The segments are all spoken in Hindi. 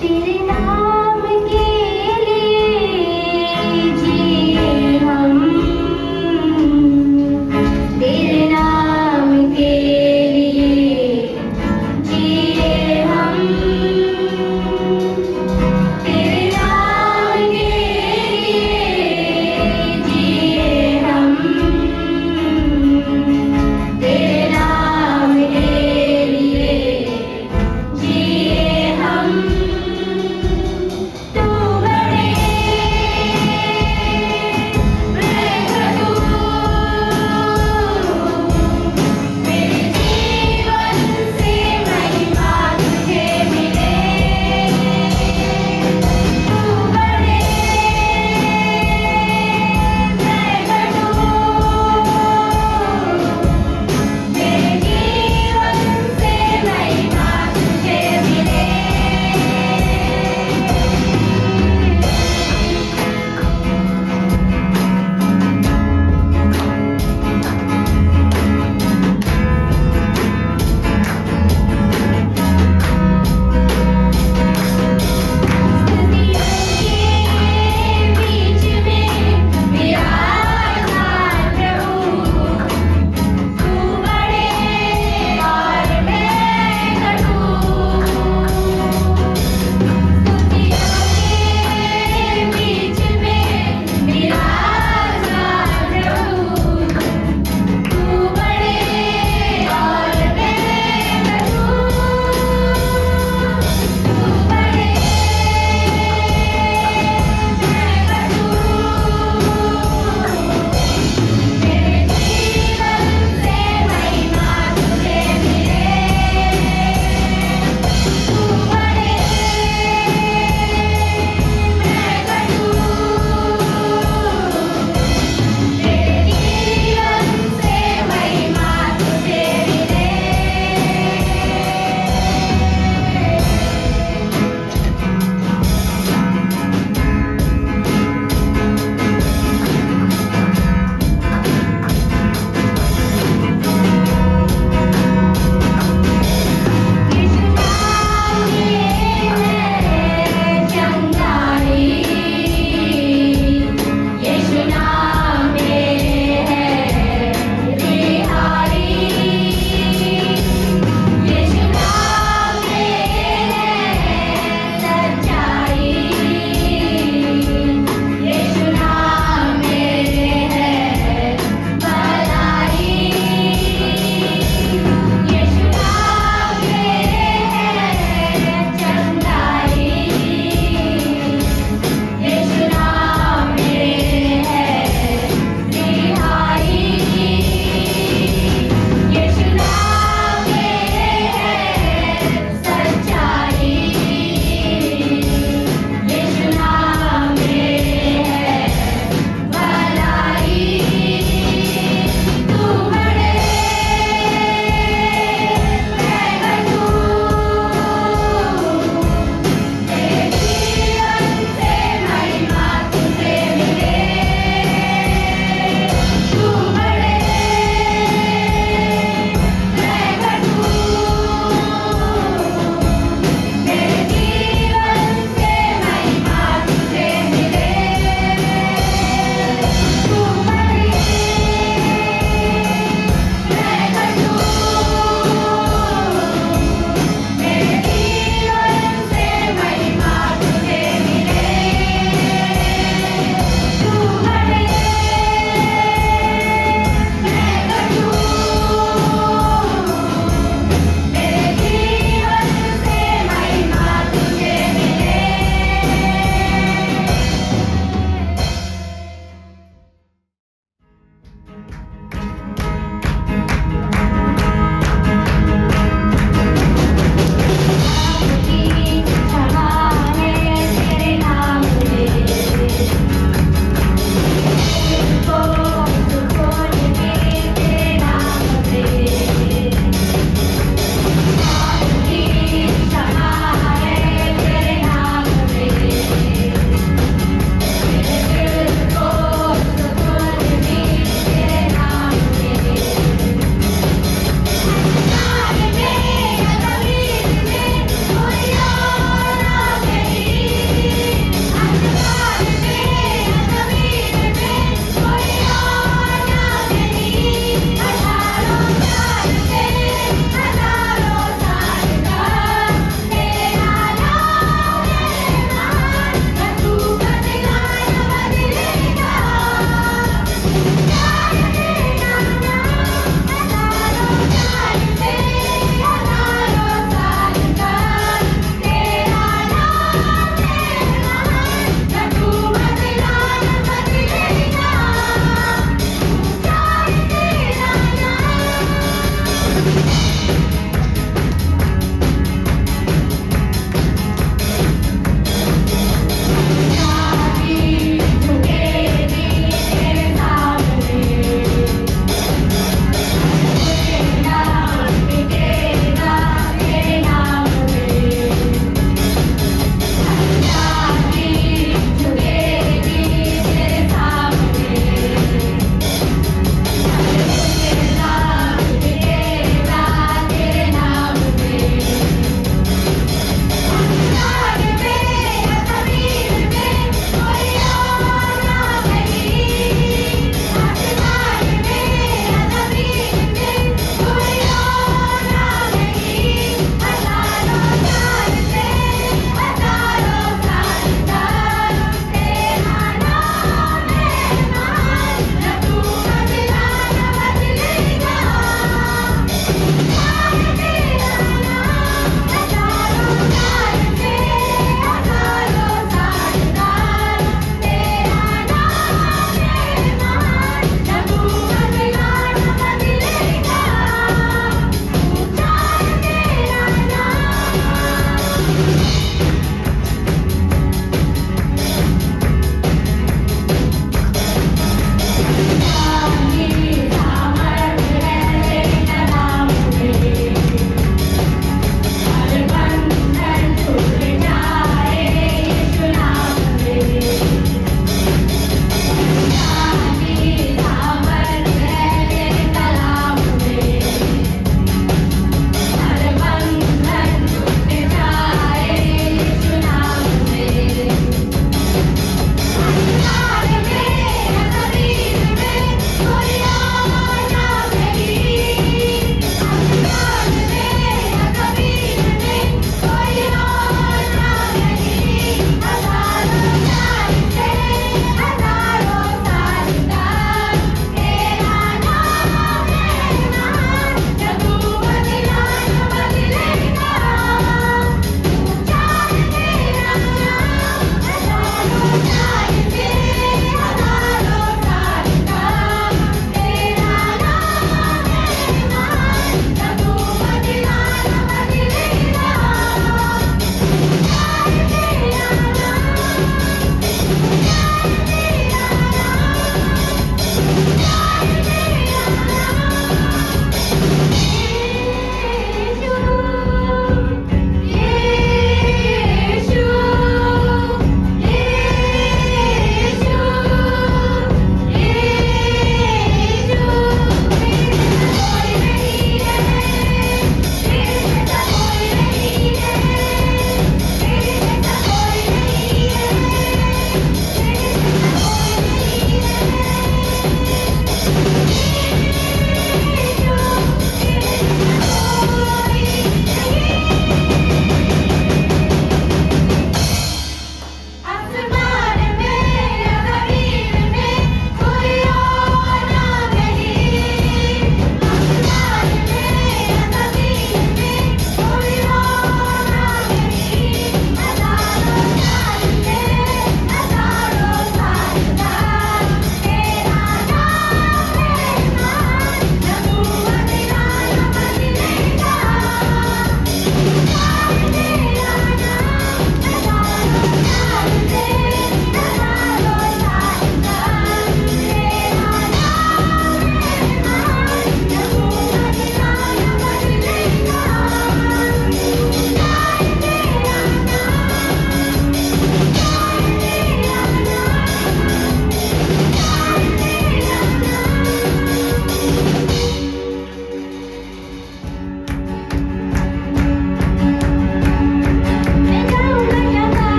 तेरे नाम के लिए जिए हम, तेरे नाम के लिए जिए हम, तेरे नाम के लिए जिए हम, तेरे नाम के लिए जिए हम।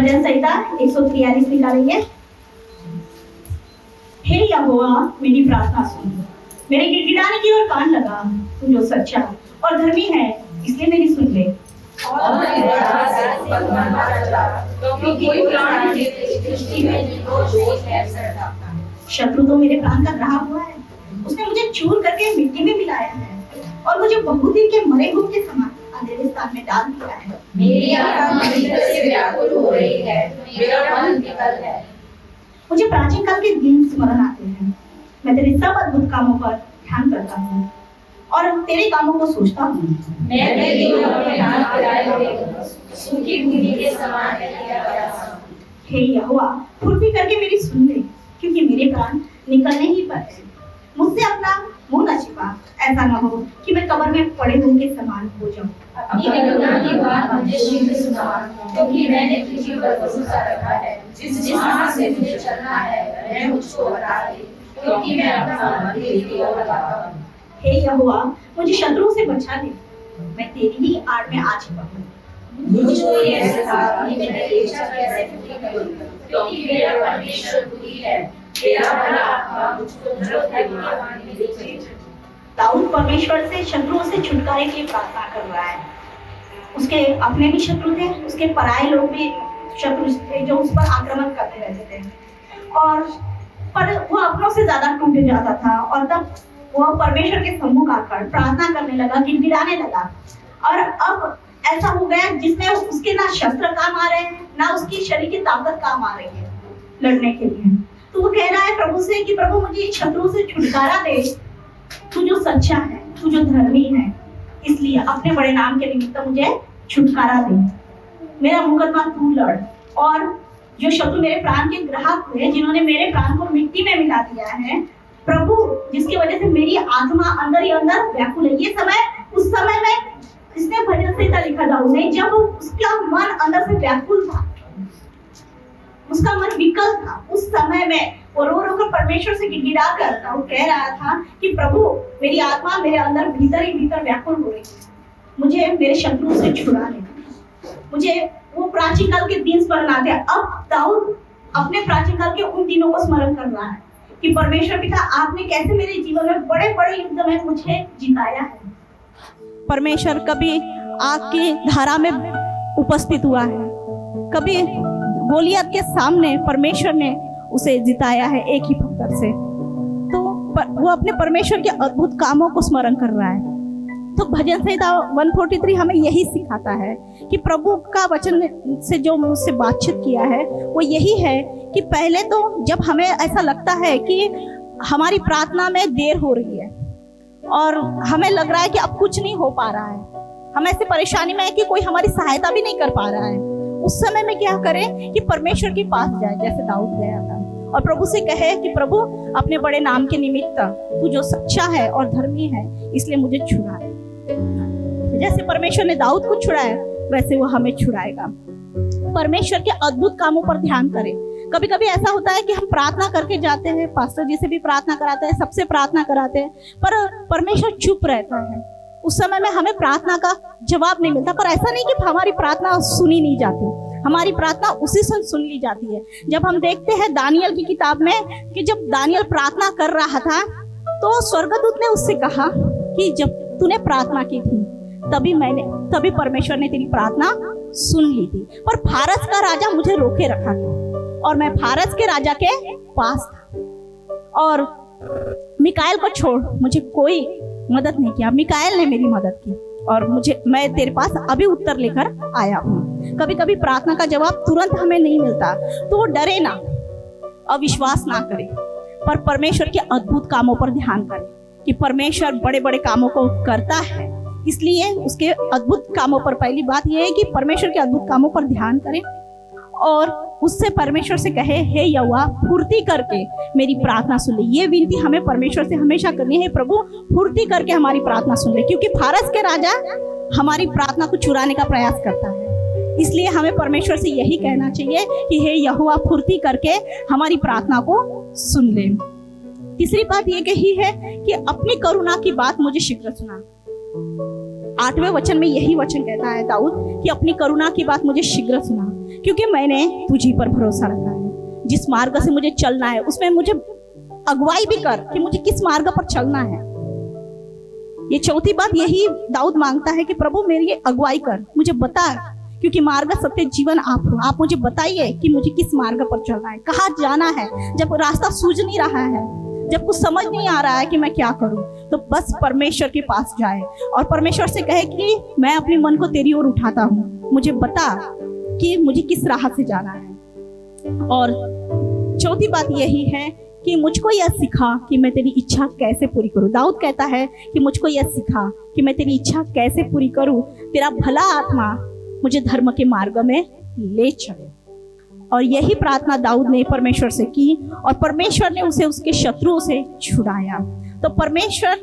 भजन संहिता 143 निकालेंगे। हे यहोवा मेरी प्रार्थना सुन, मेरे गिड़गिड़ाने की ओर कान लगा। तू जो सच्चा और धर्मी है इसलिए मेरी सुन ले। शत्रु तो मेरे प्राण का ग्राह हुआ है, उसने मुझे चूर करके मिट्टी में मिलाया है और मुझे बहुत दिन के मरे हुए के समान अंधेरे स्थान में डाल दिया है। मेरी आत्मा भीतर से व्याकुल हो रही है, मेरा मन विकल है। मुझे प्राचीन काल के दिन स्मरण आते हैं। मैं तेरे सब अद्भुत कामों पर ध्यान करता हूँ और तेरे कामों को सोचता हूँ। मैं तेरी ओर में हाथ फैलाए हुए सूखी भूमि के समान है। हे यहोवा फुर्ती करके मेरी सुन ले, क्योंकि मेरे प्राण निकलने ही पर है। मुझसे अपना मुंह न छिपा, ऐसा न हो कि मैं कब्र में पड़े हुए के समान हो जाऊं। अपनी करुणा की बात मुझे शीघ्र सुना, क्योंकि मैंने तुझी पर भरोसा रखा है। जिस राह से मुझे चलना है वह मुझको बता दे, क्योंकि मैं अपना मन तेरी ओर लगाता हूँ। हे यहोवा मुझे शत्रुओं से बचा ले, मैं तेरी ही आड़ में आ छिपा हूँ। मुझको ये एहसास कि मैं इच्छा कैसे पूरी करूं, क्योंकि मेरा परमेश्वर तू ही है। तेरा भला आत्मा मुझको धर्म के मार्ग में ले चले। दाऊद परमेश्वर से शत्रुओं से छुटकारे के लिए प्रार्थना कर रहा है। उसके अपने भी शत्रु थे, उसके पराये लोग भी शत्रु थे जो उस पर आक्रमण करते रहते थे, और पर वो अपनों से ज्यादा टूट जाता था। और तब वो परमेश्वर के सम्मुख आकर प्रार्थना करने लगा, गिड़गिड़ाने लगा। और अब ऐसा हो गया जिसमें उसके ना शस्त्र काम आ रहे हैं, ना उसकी शरीर की ताकत काम आ रही है लड़ने के लिए। तो वो कह रहा है प्रभु से कि प्रभु मुझे शत्रुओं से छुटकारा दे, तू जो सच्चा है, तू जो धर्मी है, इसलिए अपने बड़े नाम के निमित्त मुझे छुटकारा दे। मेरा मुकदमा तू लड़। और जो शत्रु मेरे प्राण के ग्राहक हुए, जिन्होंने मेरे प्राण को मिट्टी में मिला दिया है, प्रभु जिसकी वजह से मेरी आत्मा अंदर ही अंदर व्याकुल है। ये समय उस समय में इसने भजन संहिता लिखा दाऊद ने, जब उसका मन अंदर से व्याकुल था, उसका मन विकल था। उस समय में वो रो रो कर परमेश्वर से गिड़गिड़ा कर वो कह रहा था कि प्रभु मेरी आत्मा मेरे अंदर भीतर ही भीतर व्याकुल हो रही है, मुझे मेरे शत्रुओं से छुड़ा ले। मुझे वो प्राचीन काल के दिन स्मरण आते हैं। अब दाऊद अपने प्राचीन काल के उन दिनों को स्मरण कर रहा है कि परमेश्वर पिता आपने कैसे मेरे जीवन में बड़े बड़े युद्ध में मुझे जिताया है। परमेश्वर कभी आग की धारा में उपस्थित हुआ है, कभी गोलियत के सामने परमेश्वर ने उसे जिताया है एक ही पत्थर से। तो वो अपने परमेश्वर के अद्भुत कामों को स्मरण कर रहा है। तो भजन संहिता 143 हमें यही सिखाता है कि प्रभु का वचन से जो मुझसे बातचीत किया है वो यही है कि पहले तो जब हमें ऐसा लगता है कि हमारी प्रार्थना में देर हो रही है और हमें लग रहा है कि अब कुछ नहीं हो पा रहा है, हम ऐसी परेशानी में है कि कोई हमारी सहायता भी नहीं कर पा रहा है, उस समय में क्या करें कि परमेश्वर के पास जाए, जैसे दाऊद गया था और प्रभु से कहे कि प्रभु अपने बड़े नाम के निमित्त तू जो सच्चा है और धर्मी है इसलिए मुझे छुड़ा। जैसे परमेश्वर ने दाऊद को छुड़ाया वैसे वो हमें छुड़ाएगा। परमेश्वर के अद्भुत कामों पर ध्यान करें। कभी कभी ऐसा होता है कि हम प्रार्थना करके जाते हैं, पास्टर जी से भी प्रार्थना कराते हैं, सबसे प्रार्थना कराते हैं, पर परमेश्वर चुप रहता है। उस समय में हमें प्रार्थना का जवाब नहीं मिलता। पर ऐसा नहीं कि हमारी प्रार्थना सुनी नहीं जाती, हमारी प्रार्थना उसी समय सुन ली जाती है। जब हम देखते हैं दानियल की किताब में कि जब दानियल प्रार्थना कर रहा था तो स्वर्गदूत ने उससे कहा कि जब तूने प्रार्थना की थी तभी परमेश्वर ने तेरी प्रार्थना सुन ली थी, पर फारस का राजा मुझे रोके रखा था और मैं फारस के राजा के पास था और मिकाएल को छोड़ मुझे कोई मदद नहीं किया। मिकाएल ने मेरी मदद की और मैं तेरे पास अभी उत्तर लेकर आया हूँ। कभी कभी प्रार्थना का जवाब तुरंत हमें नहीं मिलता तो वो डरे ना, अविश्वास ना करे, पर परमेश्वर के अद्भुत कामों पर ध्यान करें कि परमेश्वर बड़े बड़े कामों को करता है। इसलिए उसके अद्भुत कामों पर पहली बात यह है कि परमेश्वर के अद्भुत कामों पर ध्यान करें और उससे परमेश्वर से कहे हे यहोवा फुर्ती करके मेरी प्रार्थना सुन ले। ये विनती हमें परमेश्वर से हमेशा करनी है, प्रभु फुर्ती करके हमारी प्रार्थना सुन ले, क्योंकि फारस के राजा हमारी प्रार्थना को चुराने का प्रयास करता है। इसलिए हमें परमेश्वर से यही कहना चाहिए कि हे यहोवा फुर्ती करके हमारी प्रार्थना को सुन ले। तीसरी बात ये कही है कि अपनी करुणा की बात मुझे शीघ्र सुना। 8वें वचन में यही वचन कहता है दाऊद कि अपनी करुणा की बात मुझे शीघ्र सुना। क्योंकि मैंने तुझी पर भरोसा रखा है। जिस मार्ग से मुझे चलना है उसमें मुझे अगुवाई भी कर कि मुझे किस मार्ग पर चलना है। ये चौथी बात यही दाऊद मांगता है कि प्रभु मेरी अगुवाई कर, मुझे बता, क्योंकि मार्ग सत्य जीवन आप हो। आप मुझे बताइए कि मुझे किस मार्ग पर चलना है, कहाँ जाना है। जब रास्ता सूझ नहीं रहा है, जब कुछ समझ नहीं आ रहा है कि मैं क्या करूं, तो बस परमेश्वर के पास जाए और परमेश्वर से कहे कि मैं अपने मन को तेरी ओर उठाता हूँ, मुझे बता कि मुझे किस राह से जाना है। और चौथी बात यही है कि मुझको यह सिखा कि मैं तेरी इच्छा कैसे पूरी करूं। दाऊद कहता है कि मुझको यह सिखा कि मैं तेरी इच्छा कैसे पूरी करूं, तेरा भला आत्मा मुझे धर्म के मार्ग में ले चले। और यही प्रार्थना दाऊद ने परमेश्वर से की और परमेश्वर ने उसे उसके शत्रुओं से छुड़ाया। तो परमेश्वर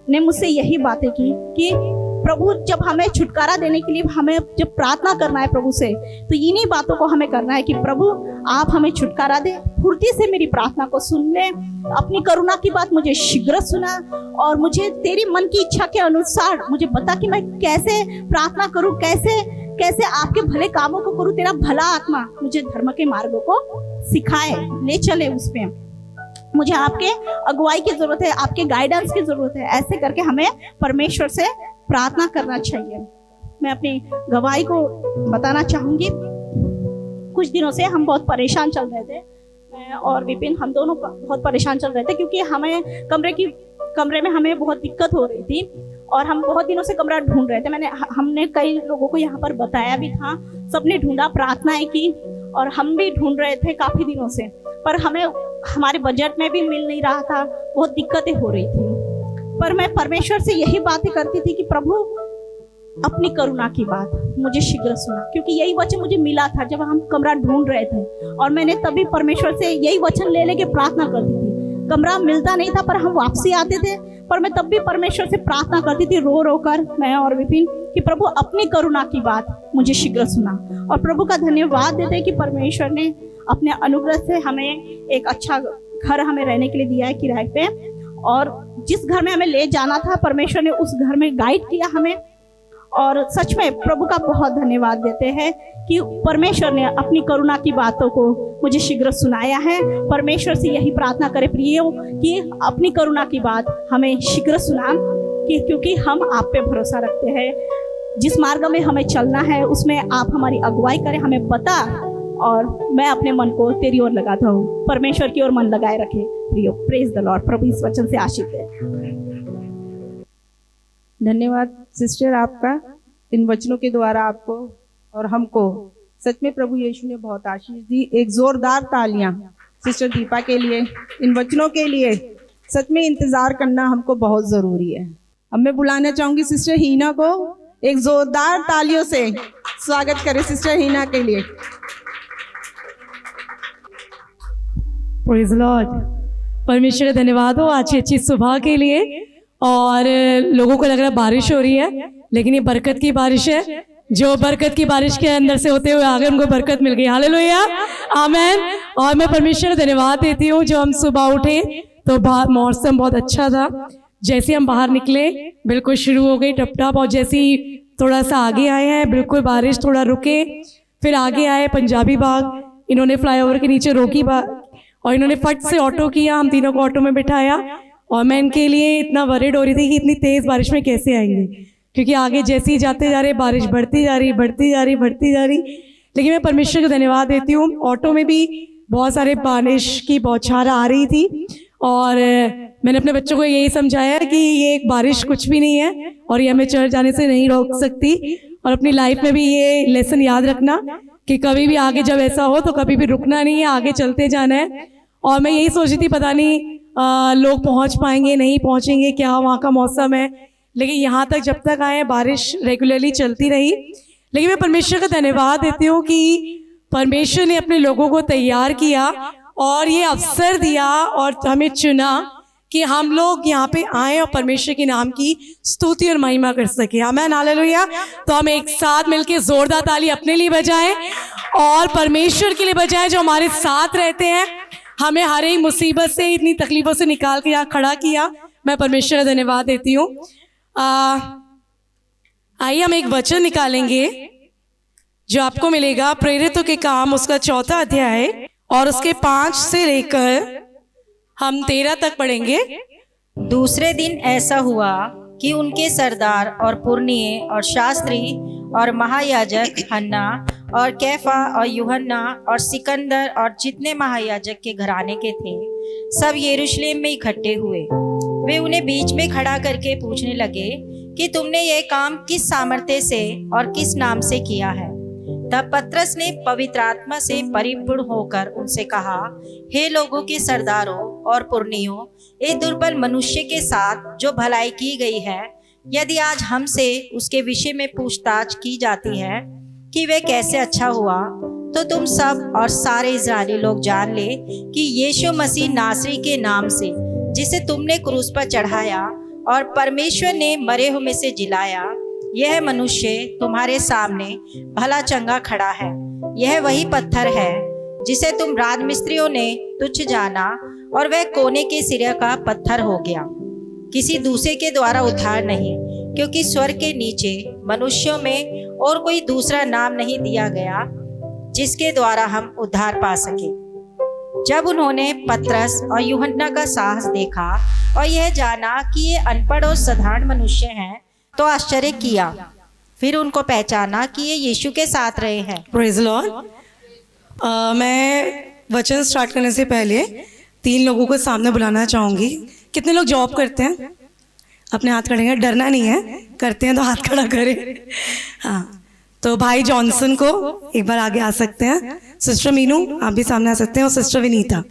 ने मुझसे यही बातें की कि प्रभु जब हमें छुटकारा देने के लिए हमें जब प्रार्थना करना है प्रभु से, तो इन्हीं बातों को हमें करना है कि प्रभु आप हमें छुटकारा दे, फुर्ती से मेरी प्रार्थना को सुन ले, अपनी करुणा की बात मुझे शीघ्र सुना और मुझे तेरी मन की इच्छा के अनुसार मुझे बता कि मैं कैसे प्रार्थना करूं, कैसे आपके भले कामों को करूं। तेरा भला आत्मा मुझे धर्म के मार्गों को सिखाए, ले चले उसपे। मुझे आपके अगुवाई की जरूरत है, आपके गाइडेंस की जरूरत है। ऐसे करके हमें परमेश्वर से प्रार्थना करना चाहिए। मैं अपनी गवाही को बताना चाहूंगी। कुछ दिनों से हम बहुत परेशान चल रहे थे, मैं और विपिन, हम दोनों बहुत परेशान चल रहे थे क्योंकि हमें कमरे में हमें बहुत दिक्कत हो रही थी और हम बहुत दिनों से कमरा ढूंढ रहे थे। हमने कई लोगों को यहाँ पर बताया भी था, सबने ढूंढा, प्रार्थनाएं की और हम भी ढूंढ रहे थे काफी दिनों से, पर हमें हमारे बजट में भी मिल नहीं रहा था, बहुत दिक्कतें हो रही थी। पर मैं परमेश्वर से यही बातें करती थी कि प्रभु अपनी करुणा की बात मुझे शीघ्र सुना, क्योंकि यही वचन मुझे मिला था जब हम कमरा ढूंढ रहे थे और मैंने तभी परमेश्वर से यही वचन ले लेके प्रार्थना करती थी। कमरा मिलता नहीं था पर हम वापसी आते थे, पर मैं तब भी परमेश्वर से प्रार्थना करती थी रो रो कर, मैं और विपिन, कि प्रभु अपनी करुणा की बात मुझे शीघ्र सुना। और प्रभु का धन्यवाद देते कि परमेश्वर ने अपने अनुग्रह से हमें एक अच्छा घर हमें रहने के लिए दिया है किराए पे, और जिस घर में हमें ले जाना था परमेश्वर ने उस घर में गाइड किया हमें। और सच में प्रभु का बहुत धन्यवाद देते हैं कि परमेश्वर ने अपनी करुणा की बातों को मुझे शीघ्र सुनाया है। परमेश्वर से यही प्रार्थना करें प्रियो कि अपनी करुणा की बात हमें शीघ्र सुना, कि क्योंकि हम आप पे भरोसा रखते हैं। जिस मार्ग में हमें चलना है उसमें आप हमारी अगुवाई करें, हमें बता, और मैं अपने मन को तेरी ओर लगाता हूँ। परमेश्वर की ओर मन लगाए रखे प्रियो। Praise the Lord. प्रभु इस वचन से आशीष दे। धन्यवाद सिस्टर आपका, इन वचनों के द्वारा आपको और हमको सच में प्रभु यीशु ने बहुत आशीष दी। एक जोरदार तालियां सिस्टर दीपा के लिए, इन वचनों के लिए। सच में इंतजार करना हमको बहुत जरूरी है। अब मैं बुलाना चाहूंगी सिस्टर हीना को, एक जोरदार तालियों से स्वागत करें सिस्टर हीना के लिए। Praise Lord. परमेश्वर का धन्यवाद हो आज अच्छी सुबह के लिए। और लोगों को लग रहा है बारिश हो रही है, लेकिन ये बरकत की बारिश है। जो बरकत की बारिश के अंदर से होते हुए आगे उनको बरकत मिल गई। हालेलुया, आमेन। और मैं परमेश्वर का धन्यवाद देती हूँ, जो हम सुबह उठे तो बाहर मौसम बहुत अच्छा था। जैसे हम बाहर निकले बिल्कुल शुरू हो गई टप टप, और जैसे ही थोड़ा सा आगे आए हैं बिल्कुल बारिश थोड़ा रुके, फिर आगे आए पंजाबी बाग, इन्होंने फ्लाईओवर के नीचे रोकी बाग और इन्होंने फट से ऑटो किया, हम तीनों को ऑटो में बिठाया। और मैं इनके लिए इतना वरिड हो रही थी कि इतनी तेज़ बारिश में कैसे आएंगे, क्योंकि आगे जैसे ही जाते जा रहे बारिश बढ़ती जा रही बढ़ती जा रही बढ़ती जा रही। लेकिन मैं परमेश्वर को धन्यवाद देती हूँ, ऑटो में भी बहुत सारे बारिश की बौछारें आ रही थी और मैंने अपने बच्चों को यही समझाया कि ये एक बारिश कुछ भी नहीं है और ये हमें चर्च जाने से नहीं रोक सकती। और अपनी लाइफ में भी ये लेसन याद रखना कि कभी भी आगे जब ऐसा हो तो कभी भी रुकना नहीं है, आगे चलते जाना है। और मैं यही सोची थी पता नहीं लोग पहुंच पाएंगे नहीं पहुंचेंगे, क्या वहाँ का मौसम है, लेकिन यहाँ तक जब तक आए बारिश रेगुलरली चलती रही। लेकिन मैं परमेश्वर का धन्यवाद देती हूँ कि परमेश्वर ने अपने लोगों को तैयार किया और ये अवसर दिया और हमें चुना कि हम लोग यहाँ पे आए और परमेश्वर के नाम की स्तुति और महिमा कर सके। आमीन, हालेलुया। तो हम एक साथ मिलके जोरदार ताली अपने लिए बजाएं और परमेश्वर के लिए बजाएं जो हमारे साथ रहते हैं, हमें हर एक मुसीबत से इतनी तकलीफों से निकाल के यहाँ खड़ा किया। मैं परमेश्वर का धन्यवाद देती हूँ। आइए हम एक वचन निकालेंगे जो आपको मिलेगा प्रेरितों के काम उसका 4था अध्याय और उसके 5 से लेकर हम 13 तक पढ़ेंगे। दूसरे दिन ऐसा हुआ कि उनके सरदार और पुरनिये और शास्त्री और महायाजक हन्ना और कैफा और यूहन्ना और सिकंदर और जितने महायाजक के घराने के थे सब यरूशलेम में इकट्ठे हुए। वे उन्हें बीच में खड़ा करके पूछने लगे कि तुमने यह काम किस सामर्थ्य से और किस नाम से किया है। तब पतरस ने पवित्र आत्मा से परिपूर्ण होकर उनसे कहा, हे लोगों के सरदारों और पुरनियों, एक दुर्बल मनुष्य के साथ जो भलाई की गई है, यदि आज हमसे उसके विषय में पूछताछ की जाती है कि वह कैसे अच्छा हुआ, तो तुम सब और सारे इस्राएली लोग जान ले कि यीशु मसीह नासरी के नाम से, जिसे तुमने क्रूस पर चढ़ाया और परमेश्वर ने मरे हुए में से जिलाया, यह मनुष्य तुम्हारे सामने भला चंगा खड़ा है। यह वही पत्थर है जिसे तुम राजमिस्त्रियों ने तुच्छ जाना और वह कोने के सिरे का पत्थर हो गया, किसी दूसरे के द्वारा उद्धार नहीं, क्योंकि स्वर्ग के नीचे मनुष्यों में और कोई दूसरा नाम नहीं दिया गया जिसके द्वारा हम उद्धार पा सके। जब उन्होंने पतरस और यूहन्ना का साहस देखा और यह जाना कि ये अनपढ़ और साधारण मनुष्य हैं, तो आश्चर्य किया। फिर उनको पहचाना कि ये यीशु के साथ रहे हैं। Praise Lord. मैं वचन स्टार्ट करने से पहले 3 लोगों को सामने बुलाना चाहूँगी। कितने लोग जॉब करते हैं? अपने हाथ खड़े हैं, डरना नहीं है, करते हैं तो हाथ खड़ा करें। हाँ, तो भाई जॉनसन को एक बार आगे आ सकते हैं। सिस्टर मीनू आप भी सामने आ सकते हैं, और सिस्टर विनीता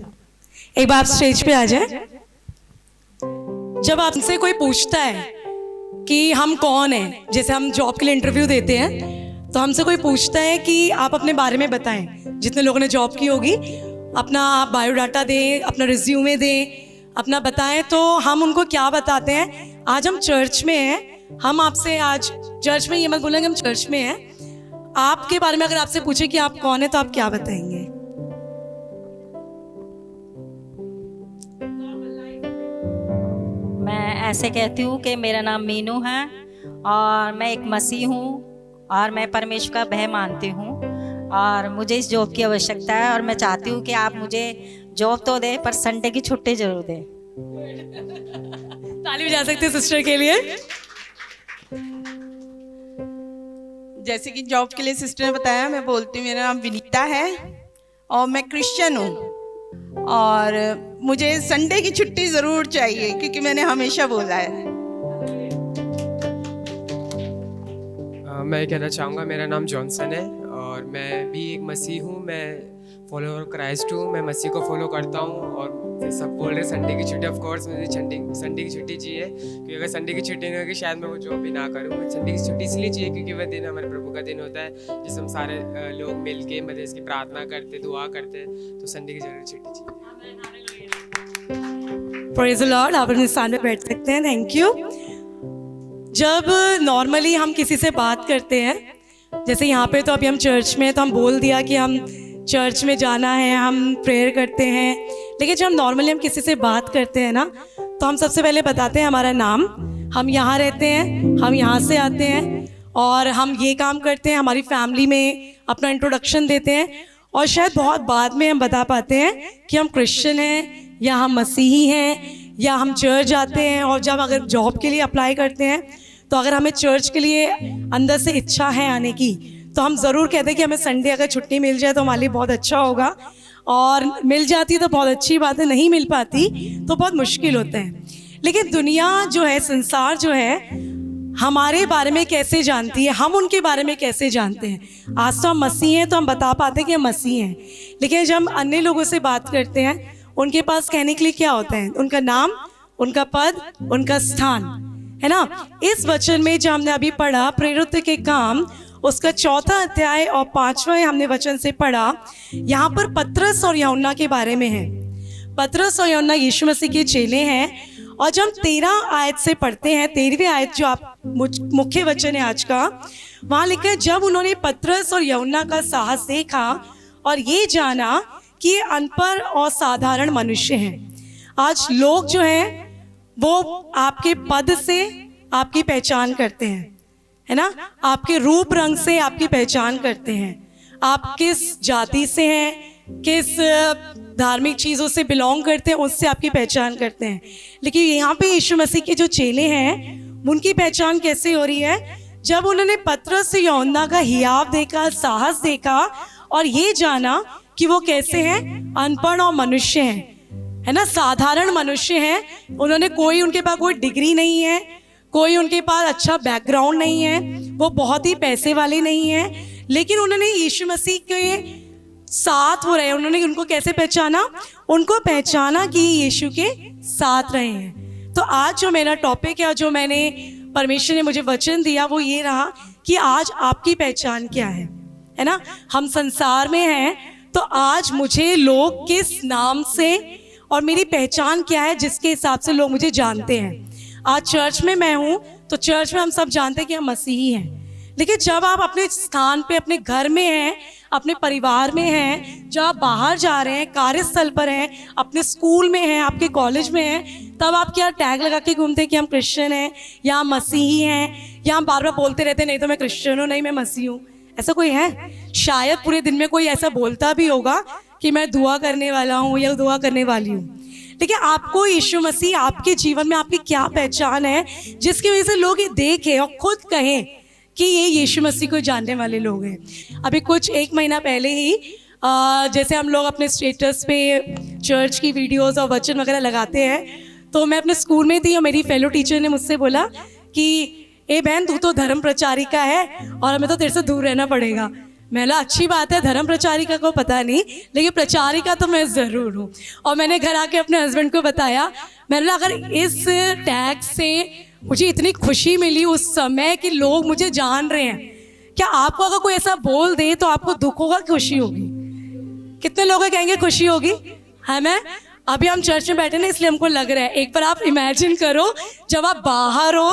एक बार आप स्टेज पे आ जाए। जब आपसे कोई पूछता है कि हम कौन हैं, जैसे हम जॉब के लिए इंटरव्यू देते हैं तो हमसे कोई पूछता है कि आप अपने बारे में बताएं। जितने लोगों ने जॉब की होगी अपना आप बायोडाटा दें, अपना रिज्यूमे दें, अपना बताएं। तो हम उनको क्या बताते हैं? आज हम चर्च में हैं, हम आपसे आज चर्च में ये मत बोलेंगे हम चर्च में हैं। आपके बारे में अगर आपसे पूछे कि आप कौन है तो आप क्या बताएंगे? मैं ऐसे कहती हूँ कि मेरा नाम मीनू है और मैं एक मसीह हूँ और मैं परमेश्वर का भय मानती हूँ और मुझे इस जॉब की आवश्यकता है और मैं चाहती हूँ कि आप मुझे जॉब तो दें पर संडे की छुट्टी जरूर दें। ताली बजा सकते हैं सिस्टर के लिए। जैसे कि जॉब के लिए सिस्टर ने बताया, मैं बोलती हूँ मेरा नाम विनीता है और मैं क्रिश्चियन हूँ और मुझे संडे की छुट्टी ज़रूर चाहिए क्योंकि मैंने हमेशा बोला है। मैं कहना चाहूँगा मेरा नाम जॉनसन है और मैं भी एक मसीह हूँ। मैं फॉलोअर क्राइस्ट हूँ। मैं मसीह को फॉलो करता हूँ और सब बोल रहे संडे की छुट्टी। ऑफ कोर्स मुझे संडे की छुट्टी चाहिए क्योंकि अगर संडे की छुट्टी नहीं होगी शायद मैं वो जॉब भी ना करूँ। मुझे संडे की छुट्टी इसलिए चाहिए क्योंकि वह दिन हमारे प्रभु का दिन होता है जिसमें हम सारे लोग मिल के मतलब इसकी प्रार्थना करते, दुआ करते, तो संडे की जरूर छुट्टी चाहिए। Praise the Lord. आप अपने स्थान पे बैठ सकते हैं। Thank you. जब नॉर्मली हम किसी से बात करते हैं, जैसे यहाँ पे तो अभी हम चर्च में, तो हम बोल दिया कि हम चर्च में जाना है, हम प्रेयर करते हैं। लेकिन जब नॉर्मली हम किसी से बात करते हैं ना, तो हम सबसे पहले बताते हैं हमारा नाम, हम यहाँ रहते हैं, हम यहाँ से आते हैं और हम ये काम करते हैं। हमारी फैमिली में अपना इंट्रोडक्शन देते हैं और शायद बहुत बाद में हम बता पाते हैं कि हम क्रिश्चियन हैं या हम मसीही हैं या हम चर्च जाते हैं। और जब अगर जॉब के लिए अप्लाई करते हैं तो अगर हमें चर्च के लिए अंदर से इच्छा है आने की, तो हम ज़रूर कहते हैं कि हमें संडे अगर छुट्टी मिल जाए तो हमारे लिए बहुत अच्छा होगा। और मिल जाती तो बहुत अच्छी बात है, नहीं मिल पाती तो बहुत मुश्किल होता है। लेकिन दुनिया जो है, संसार जो है, हमारे बारे में कैसे जानती है, हम उनके बारे में कैसे जानते हैं? आज तो हम मसीह हैं तो हम बता पाते हैं कि हम मसीह हैं, लेकिन जब हम अन्य लोगों से बात करते हैं उनके पास कहने के लिए क्या होता है? उनका नाम, उनका पद, उनका स्थान, है ना। इस वचन में जो हमने अभी पढ़ा प्रेरितों के काम, उसका 4था अध्याय और 5वां हमने वचन से पढ़ा। यहाँ पर पतरस और यूहन्ना के बारे में है। पतरस और यूहन्ना यीशु मसीह के चेले हैं। और जब हम 13 आयत से पढ़ते हैं, 13वीं आयत जो आप मुख्य वचन है आज का, वहाँ लिखा है जब उन्होंने पतरस और यूहन्ना का साहस देखा और ये जाना कि ये अनपढ़ और साधारण मनुष्य हैं। आज लोग जो हैं वो आपके पद से आपकी पहचान करते हैं, है ना, आपके रूप रंग से आपकी पहचान करते हैं, आप किस जाति से हैं, किस धार्मिक चीज़ों से बिलोंग करते हैं, उससे आपकी पहचान करते हैं। लेकिन यहाँ पे यीशु मसीह के जो चेले हैं उनकी पहचान कैसे हो रही है? जब उन्होंने पतरस और यूहन्ना का हियाव देखा, साहस देखा और ये जाना कि वो कैसे हैं, अनपढ़ और मनुष्य हैं, है ना, साधारण मनुष्य हैं। उन्होंने उनके पास कोई डिग्री नहीं है, कोई उनके पास अच्छा बैकग्राउंड नहीं है, वो बहुत ही पैसे वाले नहीं हैं, लेकिन उन्होंने यीशु मसीह के साथ हो रहे, उन्होंने उनको कैसे पहचाना? उनको पहचाना कि यीशु के साथ रहे हैं। तो आज जो मेरा टॉपिक है, जो मैंने परमेश्वर ने मुझे वचन दिया, वो ये रहा कि आज आपकी पहचान क्या है ना। हम संसार में हैं, तो आज मुझे लोग किस नाम से और मेरी पहचान क्या है, जिसके हिसाब से लोग मुझे जानते हैं। आज चर्च में मैं हूँ, तो चर्च में हम सब जानते हैं कि हम मसीही हैं। लेकिन जब आप अपने स्थान पे, अपने घर में हैं, अपने परिवार में हैं, जब आप बाहर जा रहे हैं, कार्यस्थल पर हैं, अपने स्कूल में हैं, आपके कॉलेज में हैं, तब आप क्या टैग लगा के घूमते हैं कि हम क्रिश्चियन हैं या हम मसीही हैं, या हम बार बार बोलते रहते हैं नहीं तो मैं क्रिश्चियन हूँ, नहीं मैं मसीही हूँ? ऐसा कोई है? शायद पूरे दिन में कोई ऐसा बोलता भी होगा कि मैं दुआ करने वाला हूँ या दुआ करने वाली हूँ। लेकिन आपको यीशु मसीह, आपके जीवन में आपकी क्या पहचान है जिसकी वजह से लोग ये देखें और खुद कहें कि ये यीशु मसीह को जानने वाले लोग हैं? अभी कुछ 1 महीना पहले ही जैसे हम लोग अपने स्टेटस पे चर्च की वीडियोस और वचन वगैरह लगाते हैं, तो मैं अपने स्कूल में थी और मेरी फेलो टीचर ने मुझसे बोला कि ए बहन, तू तो धर्म प्रचारिका है और हमें तो तेरे से दूर रहना पड़ेगा। मैंने अच्छी बात है, धर्म प्रचारिका को पता नहीं, लेकिन प्रचारिका तो मैं ज़रूर हूँ। और मैंने घर आके अपने हस्बैंड को बताया, मैंने अगर इस टैग से मुझे इतनी खुशी मिली उस समय कि लोग मुझे जान रहे हैं, क्या आपको अगर कोई ऐसा बोल दे तो आपको दुख होगा, खुशी होगी? कितने लोग कहेंगे खुशी होगी? है मैं अभी हम चर्च में बैठे ना, इसलिए हमको लग रहा है। एक बार आप इमेजिन करो जब आप बाहर हो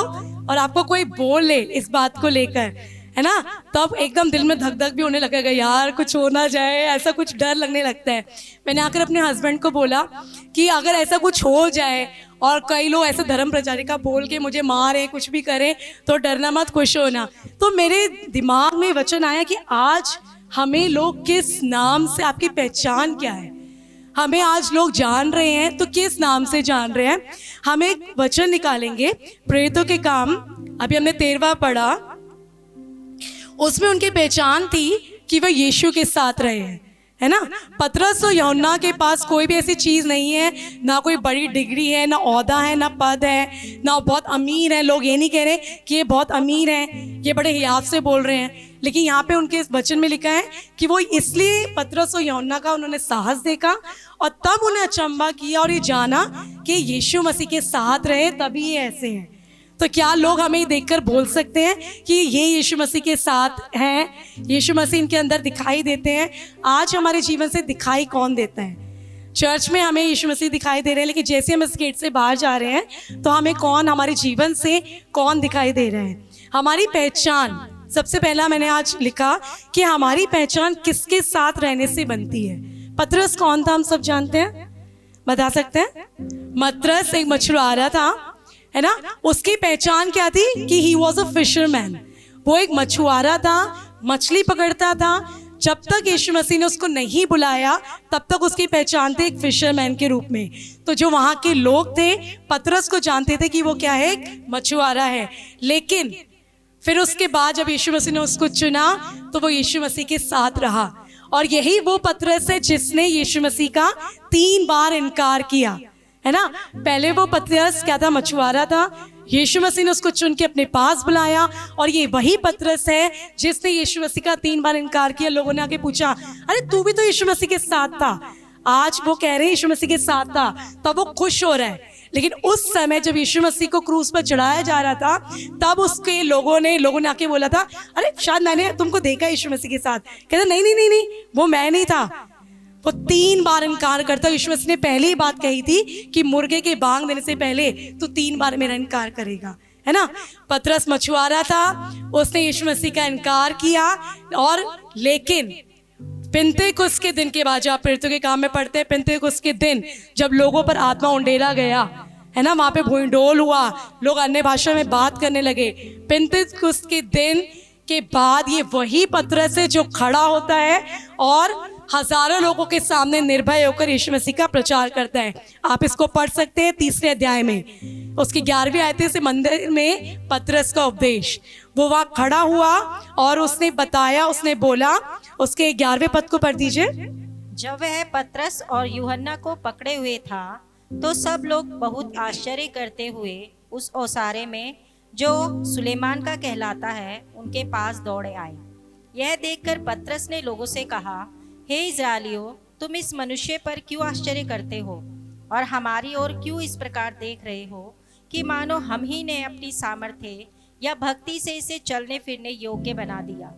और आपको कोई बोले इस बात को लेकर, है ना, तब एकदम दिल में धक धक भी होने लगेगा, यार कुछ हो ना जाए, ऐसा कुछ डर लगने लगता है। मैंने आकर अपने हस्बैंड को बोला कि अगर ऐसा कुछ हो जाए और कई लोग ऐसे धर्म प्रचारिका बोल के मुझे मारे, कुछ भी करें, तो डरना मत, खुश होना। तो मेरे दिमाग में वचन आया कि आज हमें लोग किस नाम से, आपकी पहचान क्या है? हमें आज लोग जान रहे हैं तो किस नाम से जान रहे हैं? हम एक वचन निकालेंगे, प्रेरितों के काम, अभी हमने 13वां पढ़ा, उसमें उनकी पहचान थी कि वह यीशु के साथ रहे हैं, है ना। पतरस और यूहन्ना के पास कोई भी ऐसी चीज़ नहीं है, ना कोई बड़ी डिग्री है, ना ओहदा है, ना पद है, ना बहुत अमीर है। लोग ये नहीं कह रहे कि ये बहुत अमीर हैं, ये बड़े हियाव से बोल रहे हैं, लेकिन यहाँ पे उनके इस वचन में लिखा है कि वो इसलिए पतरस और यूहन्ना का उन्होंने साहस देखा और तब उन्हें अचंभा किया और ये जाना कि यीशु मसीह के साथ रहे, तभी ये ऐसे हैं। तो क्या लोग हमें देखकर बोल सकते हैं कि ये यीशु मसीह के साथ हैं, यीशु मसीह इनके अंदर दिखाई देते हैं? आज हमारे जीवन से दिखाई कौन देता है? चर्च में हमें यीशु मसीह दिखाई दे रहे हैं, लेकिन जैसे हम इस गेट से बाहर जा रहे हैं तो हमें कौन, हमारे जीवन से कौन दिखाई दे रहे हैं? हमारी पहचान, सबसे पहला मैंने आज लिखा कि हमारी पहचान किसके साथ रहने से बनती है। पतरस कौन था, हम सब जानते हैं, बता सकते हैं? पतरस एक मछुआरा था, है ना। उसकी पहचान क्या थी कि ही वॉज अ फिशरमैन। वो एक मछुआरा था, मछली पकड़ता था। जब तक यीशु मसीह ने उसको नहीं बुलाया तब तक उसकी पहचान थी एक फिशरमैन के रूप में। तो जो वहाँ के लोग थे पतरस को जानते थे कि वो क्या है, एक मछुआरा है। लेकिन फिर उसके बाद जब यीशु मसीह ने उसको चुना तो वो यीशु मसीह के साथ रहा। और यही वो पतरस है जिसने यीशु मसीह का 3 बार इनकार किया, है ना। पहले वो पतरस क्या था, मछुआरा था। यीशु मसीह ने उसको चुन के अपने पास बुलाया और ये वही पतरस है जिसने यीशु मसीह का 3 बार इनकार किया। लोगों ने आके पूछा, अरे तू भी तो यीशु मसीह के साथ था। आज वो कह रहे हैं यीशु मसीह के साथ था, तब वो खुश हो रहा है। लेकिन उस समय जब यीशु मसीह को क्रूस पर चढ़ाया जा रहा था तब उसके लोगों ने आके बोला था, अरे शायद मैंने तुमको देखा यीशु मसीह के साथ। कहते नहीं नहीं नहीं नहीं, वो मैं नहीं था। वो 3 बार इनकार करता। यीशु मसीह ने पहली बात कही थी कि मुर्गे के बांग देने से पहले तू 3 बार मेरा इनकार करेगा, है ना। पतरस मछुआरा था, उसने यीशु मसीह का इनकार किया। और लेकिन पिन्तेकुस्त के दिन के बाद, जब आप प्रेरितों के काम में पढ़ते हैं, पिन्तेकुस्त के दिन जब लोगों पर आत्मा उंडेला गया, है ना, वहाँ पे भूइंडोल हुआ, लोग अन्य भाषा में बात करने लगे। पेंतेकुस्त के दिन के बाद ये वही पतरस है जो खड़ा होता है और हजारों लोगों के सामने निर्भय होकर यीशु मसीह का प्रचार करता है। आप इसको पढ़ सकते हैं 3 अध्याय में, उसकी 11वीं आयत से मंदिर में पतरस का उपदेश। वो वहाँ खड़ा हुआ और उसने बताया, उसने बोला, उसके 11वें पद को पढ़ दीजिए। जब वह पतरस और यूहन्ना को पकड़े हुए था तो सब लोग बहुत आश्चर्य करते हुए उस ओसारे में जो सुलेमान का कहलाता है उनके पास दौड़े आए। यह देखकर पतरस ने लोगों से कहा, हे इस्राएलियों, तुम इस मनुष्य पर क्यों आश्चर्य करते हो और हमारी ओर क्यों इस प्रकार देख रहे हो कि मानो हम ही ने अपनी सामर्थ्य या भक्ति से इसे चलने फिरने योग्य बना दिया।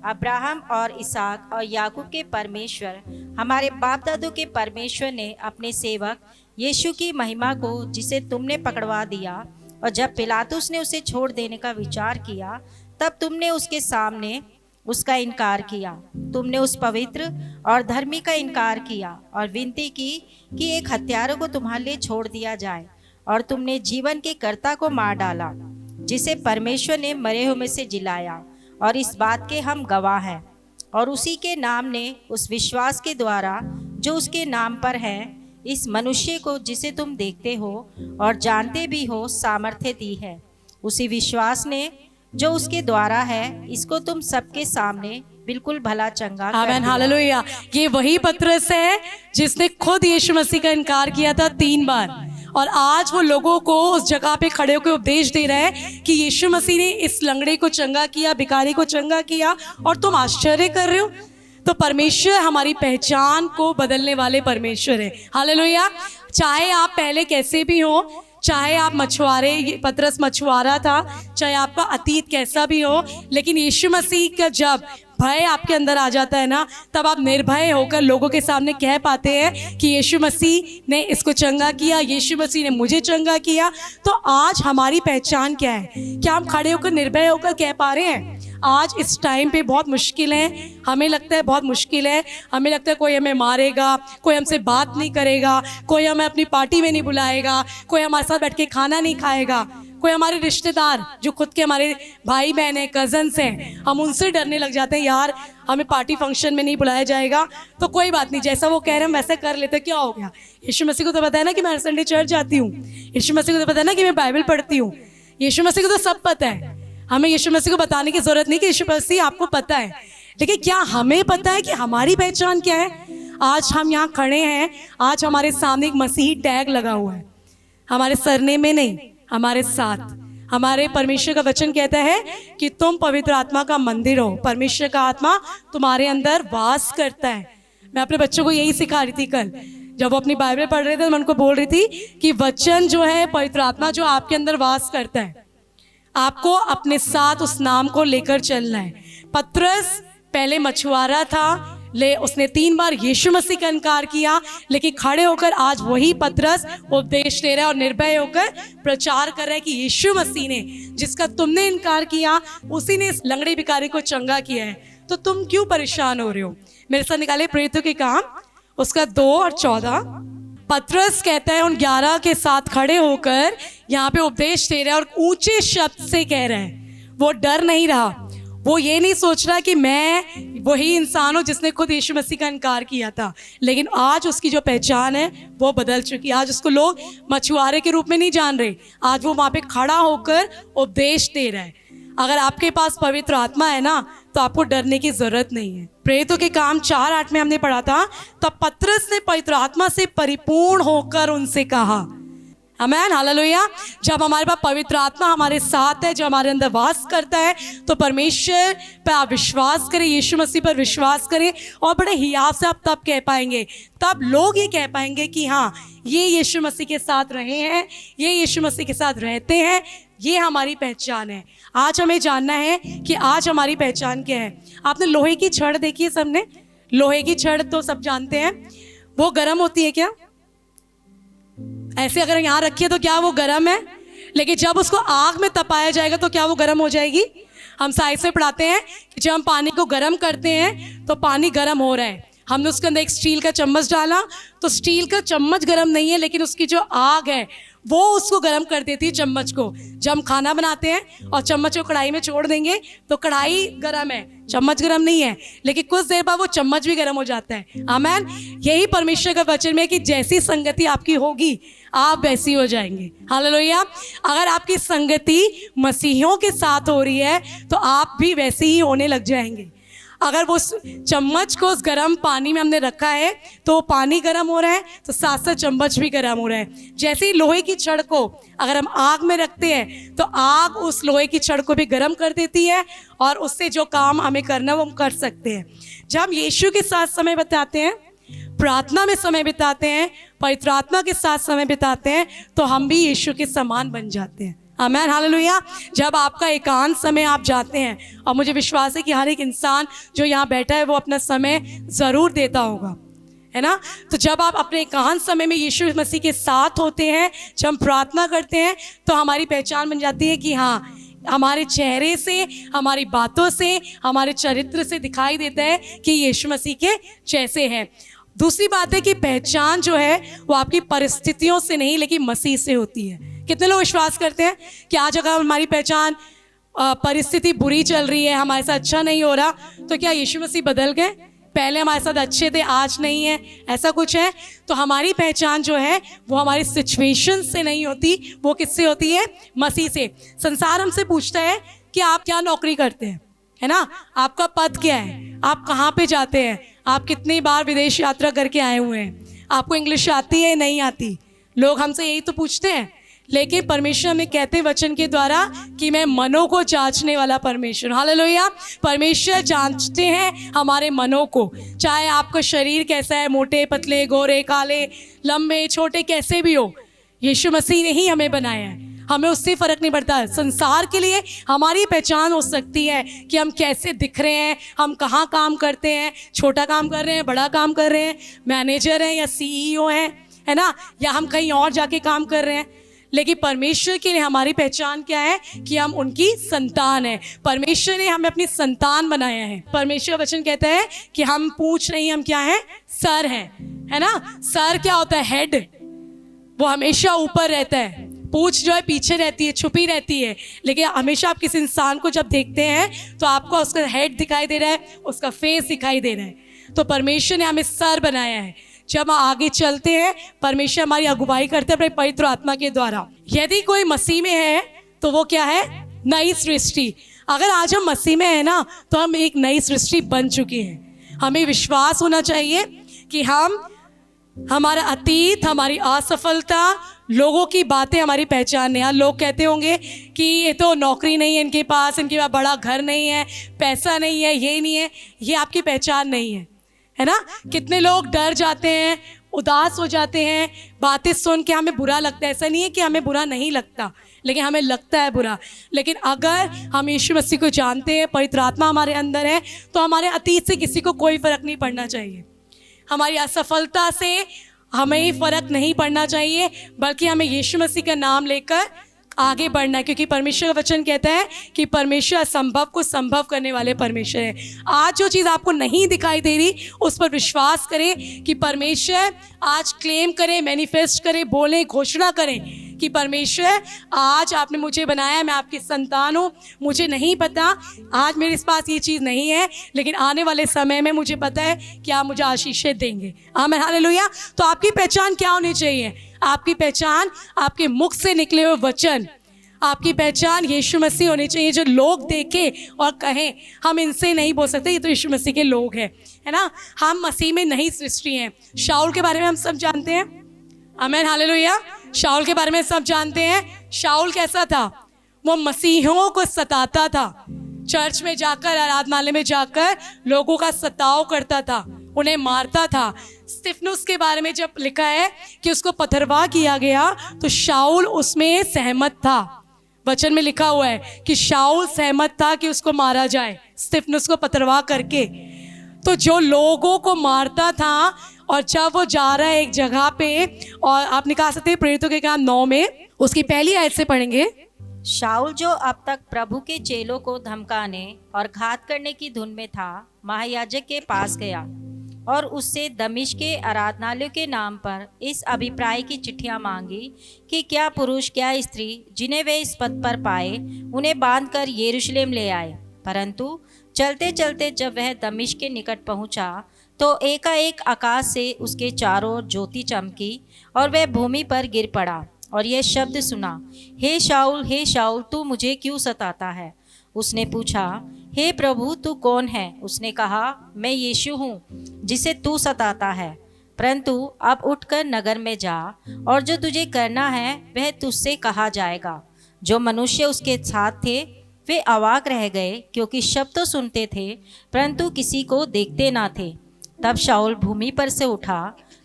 अब्राहम और इसहाक और याकूब के परमेश्वर, हमारे बाप दादों के परमेश्वर ने अपने सेवक यीशु की महिमा को, जिसे तुमने पकड़वा दिया और जब पिलातुस ने उसे छोड़ देने का विचार किया, तब तुमने उसके सामने उसका इनकार किया। तुमने उस पवित्र और धर्मी का इनकार किया और विनती की कि एक हत्यारे को तुम्हारे लिए छोड़ दिया जाए, और तुमने जीवन के कर्ता को मार डाला, जिसे परमेश्वर ने मरे हुए में से जिलाया, और इस बात के हम गवाह हैं। और उसी के नाम ने, उस विश्वास के द्वारा जो उसके नाम पर है, इस मनुष्य को जिसे तुम देखते हो और जानते भी हो सामर्थ्य दी है। उसी विश्वास ने जो उसके द्वारा है, इसको तुम सबके सामने बिल्कुल भला चंगा कर आमीन, दिया। हालेलुया। ये वही पतरस है जिसने खुद यीशु मसीह का इनकार किया था 3 बार, और आज वो लोगों को उस जगह पे खड़े होकर उपदेश दे रहा है कि यीशु मसीह ने इस लंगड़े को चंगा किया, भिखारी को चंगा किया, और तुम आश्चर्य कर रहे हो। तो परमेश्वर हमारी पहचान को बदलने वाले परमेश्वर है। हालेलुया। चाहे आप पहले कैसे भी हो, चाहे आप मछुआरे, पतरस मछुआरा था, चाहे आपका अतीत कैसा भी हो, लेकिन यीशु मसीह का जब भय आपके अंदर आ जाता है ना, तब आप निर्भय होकर लोगों के सामने कह पाते हैं कि यीशु मसीह ने इसको चंगा किया, यीशु मसीह ने मुझे चंगा किया। तो आज हमारी पहचान क्या है? क्या हम खड़े होकर निर्भय होकर कह पा रहे हैं? आज इस टाइम पे बहुत मुश्किल है, हमें लगता है बहुत मुश्किल है, हमें लगता है कोई हमें मारेगा, कोई हमसे बात नहीं करेगा, कोई हमें अपनी पार्टी में नहीं बुलाएगा, कोई हमारे साथ बैठ के खाना नहीं खाएगा, कोई हमारे रिश्तेदार जो खुद के हमारे भाई बहन हैं, कजन्स हैं, हम उनसे डरने लग जाते हैं, यार हमें पार्टी फंक्शन में नहीं बुलाया जाएगा तो कोई बात नहीं, जैसा वो कह रहे हैं वैसे कर लेते, क्या हो गया। यीशु मसीह को तो पता है ना कि मैं हर संडे चर्च जाती हूँ, यीशु मसीह को तो पता है ना कि मैं बाइबल पढ़ती हूँ, यीशु मसीह को तो सब पता है। हमें यीशु मसीह को बताने की जरूरत नहीं कि यीशु मसीह आपको पता है, लेकिन क्या हमें पता है कि हमारी पहचान क्या है? आज हम यहाँ खड़े हैं, आज हमारे सामने एक मसीही टैग लगा हुआ है, हमारे सरने में नहीं, हमारे साथ। हमारे परमेश्वर का वचन कहता है कि तुम पवित्र आत्मा का मंदिर हो, परमेश्वर का आत्मा तुम्हारे अंदर वास करता है। मैं अपने बच्चों को यही सिखा रही थी कल, जब वो अपनी बाइबल पढ़ रहे थे, मैं उनको बोल रही थी कि वचन जो है, पवित्र आत्मा जो आपके अंदर वास करता है, आपको अपने साथ उस नाम को लेकर चलना है। पतरस पहले मछुआरा था, उसने 3 बार यीशु मसीह का इनकार किया, लेकिन खड़े होकर आज वही पतरस उपदेश दे रहा है और निर्भय होकर प्रचार कर रहा है कि यीशु मसीह ने, जिसका तुमने इनकार किया, उसी ने इस लंगड़े भिखारी को चंगा किया है। तो तुम क्यों परेशान हो रहे हो? मेरे साथ निकाले प्रेरितों के काम, उसका 2 और 14। पतरस कहता है उन 11 के साथ खड़े होकर यहाँ पे उपदेश दे रहा है और ऊंचे शब्द से कह रहे हैं। वो डर नहीं रहा, वो ये नहीं सोच रहा कि मैं वही इंसान हूँ जिसने खुद यीशु मसीह का इनकार किया था, लेकिन आज उसकी जो पहचान है वो बदल चुकी है। आज उसको लोग मछुआरे के रूप में नहीं जान रहे, आज वो वहाँ पे खड़ा होकर उपदेश दे रहा है। अगर आपके पास पवित्र आत्मा है ना, तो आपको डरने की जरूरत नहीं है। प्रेरितों के काम 4:8 में हमने पढ़ा था, तब पतरस ने पवित्र आत्मा से परिपूर्ण होकर उनसे कहा, आमीन, हालेलुया। जब हमारे पास पवित्र आत्मा हमारे साथ है, जो हमारे अंदर वास करता है, तो परमेश्वर पर आप विश्वास करें, यीशु मसीह पर विश्वास करें, और बड़े हियाव से आप तब कह पाएंगे, तब लोग ये कह पाएंगे कि हाँ, ये यीशु मसीह के साथ रहे हैं, ये यीशु मसीह के साथ रहते हैं, ये हमारी पहचान है। आज हमें जानना है कि आज हमारी पहचान क्या है। आपने लोहे की छड़ देखी है सबने? लोहे की छड़ तो सब जानते हैं, वो गर्म होती है क्या? ऐसे अगर यहाँ रखिए तो क्या वो गर्म है? लेकिन जब उसको आग में तपाया जाएगा तो क्या वो गर्म हो जाएगी? हम साइंस में पढ़ाते हैं कि जब हम पानी को गर्म करते हैं तो पानी गर्म हो रहा है, हमने उसके अंदर एक स्टील का चम्मच डाला, तो स्टील का चम्मच गर्म नहीं है, लेकिन उसकी जो आग है वो उसको गर्म कर देती है चम्मच को। जब हम खाना बनाते हैं और चम्मच को कढ़ाई में छोड़ देंगे तो कढ़ाई गर्म है, चम्मच गर्म नहीं है, लेकिन कुछ देर बाद वो चम्मच भी गर्म हो जाता है। आमेन। यही परमेश्वर का वचन में कि जैसी संगति आपकी होगी आप वैसी हो जाएंगे। हालेलुया। अगर आपकी संगति मसीहियों के साथ हो रही है तो आप भी वैसे ही होने लग जाएंगे। अगर वो चम्मच को उस गर्म पानी में हमने रखा है तो पानी गर्म हो रहा है, तो साथ साथ चम्मच भी गर्म हो रहा है। जैसे ही लोहे की छड़ को अगर हम आग में रखते हैं तो आग उस लोहे की छड़ को भी गर्म कर देती है और उससे जो काम हमें करना वो हम कर सकते हैं। जब हम यीशु के साथ समय बिताते हैं, प्रार्थना में समय बिताते हैं, पवित्र आत्मा के साथ समय बिताते हैं, तो हम भी यीशु के समान बन जाते हैं। आमेन। हालेलुया। जब आपका एकांत समय आप जाते हैं, और मुझे विश्वास है कि हर एक इंसान जो यहाँ बैठा है वो अपना समय ज़रूर देता होगा, है ना। तो जब आप अपने एकांत समय में यीशु मसीह के साथ होते हैं, जब हम प्रार्थना करते हैं, तो हमारी पहचान बन जाती है कि हाँ, हमारे चेहरे से, हमारी बातों से, हमारे चरित्र से दिखाई देता है कि यीशु मसीह के जैसे हैं। दूसरी बात है कि पहचान जो है वो आपकी परिस्थितियों से नहीं लेकिन मसीह से होती है। कितने लोग विश्वास करते हैं कि आज अगर हमारी पहचान परिस्थिति बुरी चल रही है, हमारे साथ अच्छा नहीं हो रहा, तो क्या यीशु मसीह बदल गए? पहले हमारे साथ अच्छे थे, आज नहीं है, ऐसा कुछ है? तो हमारी पहचान जो है वो हमारी सिचुएशन से नहीं होती, वो किससे होती है? मसीह से। संसार हमसे पूछता है कि आप क्या नौकरी करते हैं, है ना, आपका पद क्या है, आप कहाँ पे जाते हैं, आप कितनी बार विदेश यात्रा करके आए हुए हैं, आपको इंग्लिश आती है नहीं आती। लोग हमसे यही तो पूछते हैं। लेकिन परमेश्वर हमें कहते हैं वचन के द्वारा कि मैं मनों को जांचने वाला परमेश्वर। हालेलुया। परमेश्वर जांचते हैं हमारे मनों को, चाहे आपका शरीर कैसा है, मोटे पतले, गोरे काले, लंबे छोटे, कैसे भी हो, यीशु मसीह ने ही हमें बनाया है। हमें उससे फ़र्क नहीं पड़ता। संसार के लिए हमारी पहचान हो सकती है कि हम कैसे दिख रहे हैं, हम कहाँ काम करते हैं, छोटा काम कर रहे हैं, बड़ा काम कर रहे हैं, मैनेजर हैं या CEO हैं, है ना, या हम कहीं और जाके काम कर रहे हैं। लेकिन परमेश्वर के लिए हमारी पहचान क्या है कि हम उनकी संतान है। परमेश्वर ने हमें अपनी संतान बनाया है। परमेश्वर वचन कहता है कि हम पूंछ नहीं, हम क्या है? सर हैं, है ना। सर क्या होता है? हेड। वो हमेशा ऊपर रहता है, पूंछ जो है पीछे रहती है, छुपी रहती है। लेकिन हमेशा आप किसी इंसान को जब देखते हैं तो आपको उसका हेड दिखाई दे रहा है, उसका फेस दिखाई दे रहा है। तो परमेश्वर ने हमें सर बनाया है। जब हम आगे चलते हैं, परमेश्वर हमारी अगुवाई करते हैं अपने पवित्र आत्मा के द्वारा। यदि कोई मसीह में है तो वो क्या है? नई सृष्टि। अगर आज हम मसीह में है ना, तो हम एक नई सृष्टि बन चुके हैं। हमें विश्वास होना चाहिए कि हमारा अतीत, हमारी असफलता, लोगों की बातें हमारी पहचान नहीं। लोग कहते होंगे कि ये तो नौकरी नहीं है इनके पास बड़ा घर नहीं है, पैसा नहीं है, ये नहीं है। ये आपकी पहचान नहीं है ना। कितने लोग डर जाते हैं, उदास हो जाते हैं, बातें सुन के हमें बुरा लगता है। ऐसा नहीं है कि हमें बुरा नहीं लगता, लेकिन हमें लगता है बुरा। लेकिन अगर हम यीशु मसीह को जानते हैं, पवित्र आत्मा हमारे अंदर है, तो हमारे अतीत से किसी को कोई फ़र्क नहीं पड़ना चाहिए। हमारी असफलता से हमें ही फ़र्क नहीं पड़ना चाहिए, बल्कि हमें यीशु मसीह का नाम लेकर आगे बढ़ना है। क्योंकि परमेश्वर का वचन कहता है कि परमेश्वर असंभव को संभव करने वाले परमेश्वर है। आज जो चीज़ आपको नहीं दिखाई दे रही, उस पर विश्वास करें कि परमेश्वर आज क्लेम करें, मैनिफेस्ट करें, बोलें, घोषणा करें कि परमेश्वर आज आपने मुझे बनाया, मैं आपकी संतान हूँ। मुझे नहीं पता, आज मेरे पास ये चीज़ नहीं है, लेकिन आने वाले समय में मुझे पता है कि आप मुझे आशीषें देंगे। आमीन, हालेलुया। तो आपकी पहचान क्या होनी चाहिए? आपकी पहचान आपके मुख से निकले हुए वचन, आपकी पहचान यीशु मसीह होनी चाहिए। जो लोग देखें और कहें हम इनसे नहीं बोल सकते, ये तो यीशु मसीह के लोग हैं, है ना। हम मसीह में नई सृष्टि हैं। शाऊल के बारे में हम सब जानते हैं। आमीन, हालेलुया। शाऊल के बारे में सब जानते हैं। शाऊल कैसा था? वो मसीहियों को सताता था, चर्च में जाकर, आराधनालय में जाकर लोगों का सताव करता था, उन्हें मारता था। स्तिफनुस के बारे में जब लिखा है कि उसको पथरवाह किया गया, तो शाऊल उसमें सहमत था। वचन में लिखा हुआ है कि शाऊल सहमत था कि उसको मारा जाए, स्तिफनुस को पथरवाह करके। तो जो लोगों को मारता था, और जब वो जा रहा है एक जगह पे, और आप निकाल सकते हैं प्रेरितों के काम 9 में, उसकी पहली आयत से पढ़ेंगे। शाऊल जो अब तक प्रभु के चेलों को धमकाने और घात करने की धुन में था, महायाजक के पास गया और उससे दमिश्क के आराधनालयों के नाम पर इस अभिप्राय की चिट्ठियां मांगी कि क्या पुरुष क्या स्त्री जिन्हें वे इस पद पर पाए उन्हें बांधकर यरूशलेम ले आए। परंतु चलते चलते जब वह दमिश्क के निकट पहुंचा तो एकाएक आकाश से उसके चारों ओर ज्योति चमकी और वह भूमि पर गिर पड़ा और यह शब्द सुना, हे शाऊल तू मुझे क्यों सताता है। उसने पूछा, हे प्रभु तू कौन है। उसने कहा, मैं यीशु हूँ जिसे तू सताता है। परंतु अब उठकर नगर में जा और जो तुझे करना है वह तुझसे कहा जाएगा। जो मनुष्य उसके साथ थे वे अवाक रह गए, क्योंकि शब्द तो सुनते थे परंतु किसी को देखते ना थे। तब शाऊल भूमि पर से उठा,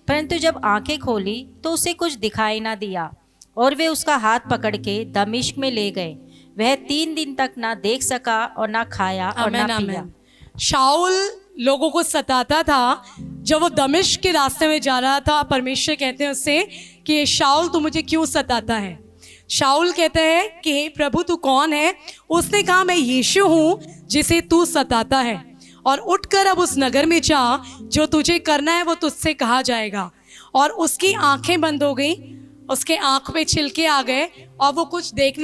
परंतु जब आंखें खोली तो उसे कुछ दिखाई ना दिया, और वे उसका हाथ पकड़ के दमिश्क में ले गए। वह 3 दिन तक ना देख सका और ना खाया और ना पिया। शाऊल लोगों को सताता था। जब वो दमिश्क के रास्ते में जा रहा था, परमेश्वर कहते हैं उससे कि शाऊल तू मुझे क्यों सताता है। शाऊल कहते हैं कि हे प्रभु तू कौन है। उसने कहा, मैं यीशु हूँ जिसे तू सताता है, और उठकर अब उस नगर में जा, जो तुझे करना है वो तुझसे कहा जाएगा। और उसकी आंखें बंद हो गई, उसके आंख पे छिलके आ गए और वो कुछ देख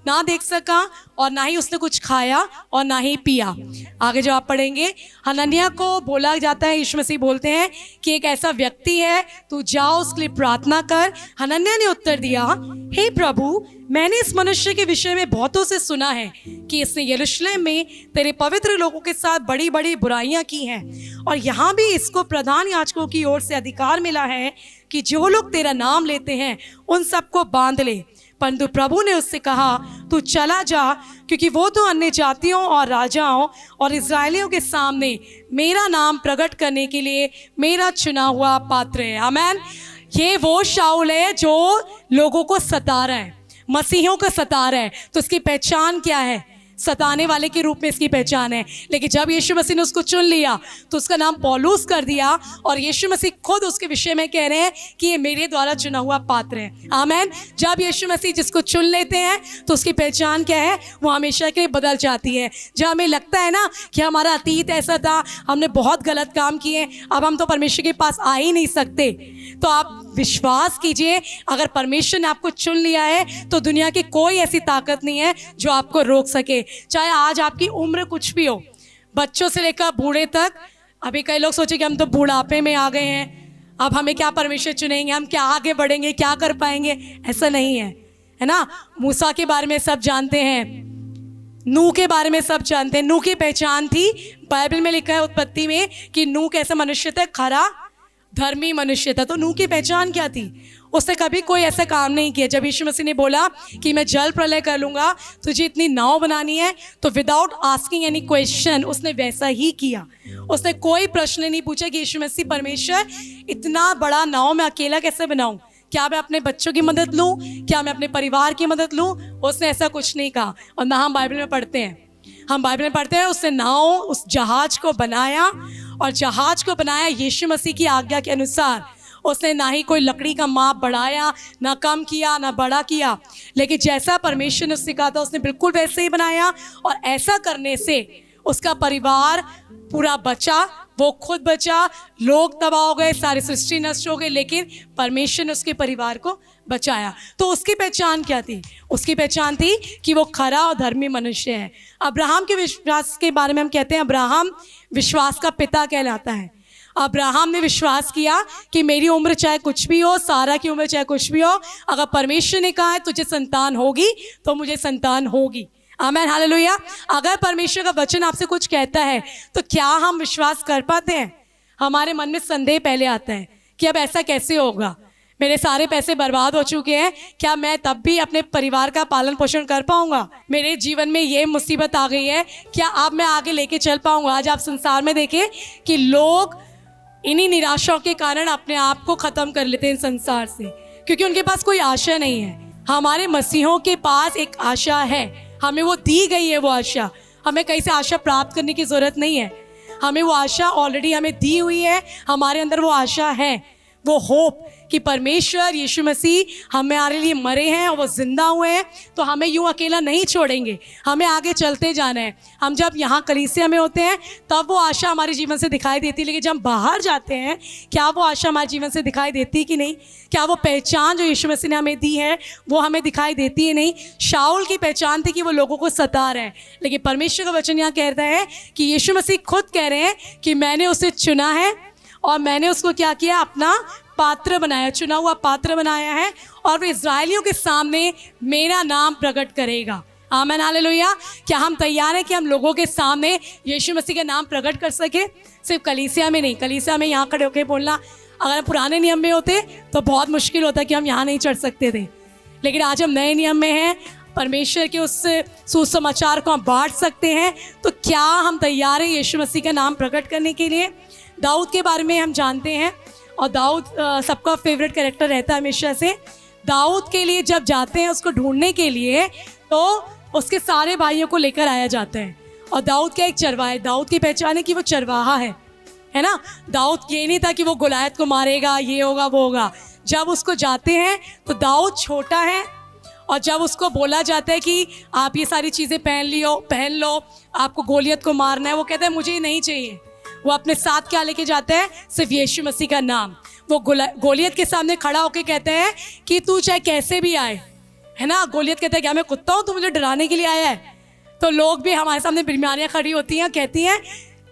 ना देख सका और ना ही उसने कुछ खाया और ना ही पिया। आगे जो आप पढ़ेंगे, हनन्याह को बोला जाता है, यीशु मसीह बोलते हैं कि एक ऐसा व्यक्ति है, तू जाओ उसके लिए प्रार्थना कर। हनन्याह ने उत्तर दिया, हे प्रभु मैंने इस मनुष्य के विषय में बहुतों से सुना है कि इसने यरूशलेम में तेरे पवित्र लोगों के साथ बड़ी बड़ी बुराइयां की हैं, और यहाँ भी इसको प्रधान याजकों की ओर से अधिकार मिला है कि जो लोग तेरा नाम लेते हैं उन सबको बांध ले। परंतु प्रभु ने उससे कहा, तू चला जा, क्योंकि वो तो अन्य जातियों और राजाओं और इस्राएलियों के सामने मेरा नाम प्रकट करने के लिए मेरा चुना हुआ पात्र है। आमीन। ये वो शाऊल है जो लोगों को सता रहा है, मसीहियों को सता रहा है। तो उसकी पहचान क्या है? सताने वाले के रूप में इसकी पहचान है। लेकिन जब यीशु मसीह ने उसको चुन लिया तो उसका नाम पौलुस कर दिया, और यीशु मसीह खुद उसके विषय में कह रहे हैं कि ये मेरे द्वारा चुना हुआ पात्र है। आमीन। जब यीशु मसीह जिसको चुन लेते हैं तो उसकी पहचान क्या है? वो हमेशा के लिए बदल जाती है। जब हमें लगता है ना कि हमारा अतीत ऐसा था, हमने बहुत गलत काम किए, अब हम तो परमेश्वर के पास आ ही नहीं सकते, तो आप विश्वास कीजिए, अगर परमेश्वर ने आपको चुन लिया है तो दुनिया की कोई ऐसी ताकत नहीं है जो आपको रोक सके। चाहे आज आपकी उम्र कुछ भी हो, बच्चों से लेकर बूढ़े तक। अभी कई लोग सोचे कि हम तो बूढ़ापे में आ गए हैं, अब हमें क्या परमेश्वर चुनेंगे, हम क्या आगे बढ़ेंगे, क्या कर पाएंगे। ऐसा नहीं है ना। मूसा के बारे में सब जानते हैं, नूह के बारे में सब जानते हैं। नूह की पहचान थी, बाइबल में लिखा है उत्पत्ति में कि नूह कैसा मनुष्य था, खरा धर्मी मनुष्य था। तो नूह की पहचान क्या थी? उसने कभी कोई ऐसा काम नहीं किया। जब यीशु मसीह ने बोला कि मैं जल प्रलय कर लूँगा, तुझे इतनी नाव बनानी है, तो विदाउट आस्किंग एनी क्वेश्चन उसने वैसा ही किया। उसने कोई प्रश्न नहीं पूछा कि यीशु मसीह परमेश्वर इतना बड़ा नाव मैं अकेला कैसे बनाऊँ, क्या मैं अपने बच्चों की मदद लूँ, क्या मैं अपने परिवार की मदद लूँ। उसने ऐसा कुछ नहीं कहा। और ना हम बाइबल में पढ़ते हैं, उसने नाव, उस जहाज को बनाया, और जहाज को बनाया यीशु मसीह की आज्ञा के अनुसार। उसने ना ही कोई लकड़ी का माप बढ़ाया, ना कम किया, ना बड़ा किया, लेकिन जैसा परमेश्वर ने उससे कहा था उसने बिल्कुल वैसे ही बनाया। और ऐसा करने से उसका परिवार पूरा बचा, वो खुद बचा। लोग तबाह हो गए, सारी सृष्टि नष्ट हो गई, लेकिन परमेश्वर ने उसके परिवार को बचाया। तो उसकी पहचान क्या थी? उसकी पहचान थी कि वो खरा और धर्मी मनुष्य है। अब्राहम के विश्वास के बारे में हम कहते हैं अब्राहम विश्वास का पिता कहलाता है। अब्राहम ने विश्वास किया कि मेरी उम्र चाहे कुछ भी हो, सारा की उम्र चाहे कुछ भी हो, अगर परमेश्वर ने कहा है तुझे संतान होगी तो मुझे संतान होगी। आमीन, हालेलुया। अगर परमेश्वर का वचन आपसे कुछ कहता है तो क्या हम विश्वास कर पाते हैं? हमारे मन में संदेह पहले आता है कि अब ऐसा कैसे होगा, मेरे सारे पैसे बर्बाद हो चुके हैं, क्या मैं तब भी अपने परिवार का पालन पोषण कर पाऊंगा? मेरे जीवन में ये मुसीबत आ गई है, क्या अब मैं आगे लेके चल पाऊंगा? आज आप संसार में देखें कि लोग इन्हीं निराशाओं के कारण अपने आप को ख़त्म कर लेते हैं संसार से, क्योंकि उनके पास कोई आशा नहीं है। हमारे मसीहों के पास एक आशा है, हमें वो दी गई है। वो आशा, हमें कहीं से आशा प्राप्त करने की ज़रूरत नहीं है, हमें वो आशा ऑलरेडी हमें दी हुई है। हमारे अंदर वो आशा है, वो होप कि परमेश्वर यीशु मसीह हमारे लिए मरे हैं और वो जिंदा हुए हैं, तो हमें यूँ अकेला नहीं छोड़ेंगे, हमें आगे चलते जाना है। हम जब यहाँ कलीसिया में होते हैं तब वो आशा हमारे जीवन से दिखाई देती है, लेकिन जब हम बाहर जाते हैं क्या वो आशा हमारे जीवन से दिखाई देती है कि नहीं? क्या वो पहचान जो यीशु मसीह ने हमें दी है वो हमें दिखाई देती है? नहीं। शाऊल की पहचान थी कि वो लोगों को सता रहे हैं, लेकिन परमेश्वर का वचन यहाँ कहता है कि यीशु मसीह खुद कह रहे हैं कि मैंने उसे चुना है और मैंने उसको क्या किया? अपना पात्र बनाया, चुना हुआ पात्र बनाया है, और वो इज़राइलियों के सामने मेरा नाम प्रकट करेगा। आमीन, हालेलुया। क्या हम तैयार हैं कि हम लोगों के सामने यीशु मसीह का नाम प्रकट कर सके? सिर्फ कलीसिया में नहीं, कलीसिया में यहाँ खड़े होकर बोलना, अगर हम पुराने नियम में होते तो बहुत मुश्किल होता कि हम यहाँ नहीं चढ़ सकते थे, लेकिन आज हम नए नियम में हैं, परमेश्वर के उस सुसमाचार को हम बांट सकते हैं। तो क्या हम तैयार हैं यीशु मसीह का नाम प्रकट करने के लिए? दाऊद के बारे में हम जानते हैं, और दाऊद सबका फेवरेट कैरेक्टर रहता है हमेशा से। दाऊद के लिए जब जाते हैं उसको ढूंढने के लिए, तो उसके सारे भाइयों को लेकर आया जाता है, और दाऊद का एक चरवाहा है। दाऊद की पहचान है कि वो चरवाहा है ना। दाऊद ये नहीं था कि वो गोलायत को मारेगा, ये होगा वो होगा। जब उसको जाते हैं तो दाऊद छोटा है, और जब उसको बोला जाता है कि आप ये सारी चीज़ें पहन लो, आपको गोलियत को मारना है, वो कहता है मुझे ये नहीं चाहिए। वो अपने साथ क्या लेके जाता है? सिर्फ यीशु मसीह का नाम। वो गोलियत के सामने खड़ा होकर कहते हैं कि तू चाहे कैसे भी आए, है ना। गोलियत कहता है क्या मैं कुत्ता हूँ, तू मुझे डराने के लिए आया है? तो लोग भी हमारे सामने बीमारियाँ खड़ी होती हैं, कहती हैं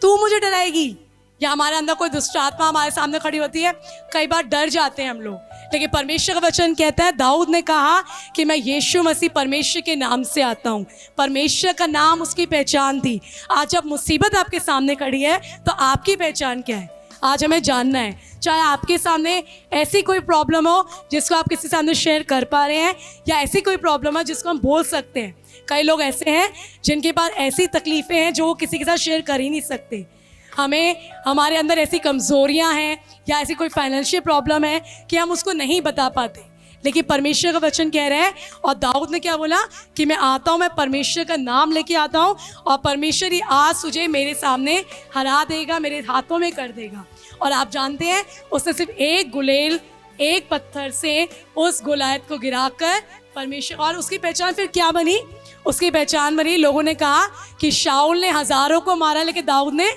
तू मुझे डराएगी, या हमारे अंदर कोई दुष्ट आत्मा हमारे सामने खड़ी होती है, कई बार डर जाते हैं हम लोग। लेकिन परमेश्वर का वचन कहता है, दाऊद ने कहा कि मैं यीशु मसीह परमेश्वर के नाम से आता हूँ। परमेश्वर का नाम उसकी पहचान थी। आज जब मुसीबत आपके सामने खड़ी है तो आपकी पहचान क्या है? आज हमें जानना है। चाहे आपके सामने ऐसी कोई प्रॉब्लम हो जिसको आप किसी सामने शेयर कर पा रहे हैं, या ऐसी कोई प्रॉब्लम है जिसको हम बोल सकते हैं। कई लोग ऐसे हैं जिनके पास ऐसी तकलीफ़ें हैं जो वो किसी के साथ शेयर कर ही नहीं सकते। हमारे अंदर ऐसी कमज़ोरियां हैं या ऐसी कोई फाइनेंशियल प्रॉब्लम है कि हम उसको नहीं बता पाते, लेकिन परमेश्वर का वचन कह रहा है, और दाऊद ने क्या बोला कि मैं आता हूँ, मैं परमेश्वर का नाम लेके आता हूँ, और परमेश्वर ही आज तुझे मेरे सामने हरा देगा, मेरे हाथों में कर देगा। और आप जानते हैं उसने सिर्फ एक गुलेल, एक पत्थर से उस गोलायत को गिराकर परमेश्वर, और उसकी पहचान फिर क्या बनी? उसकी पहचान बनी, लोगों ने कहा कि शाऊल ने हज़ारों को मारा लेकिन दाऊद ने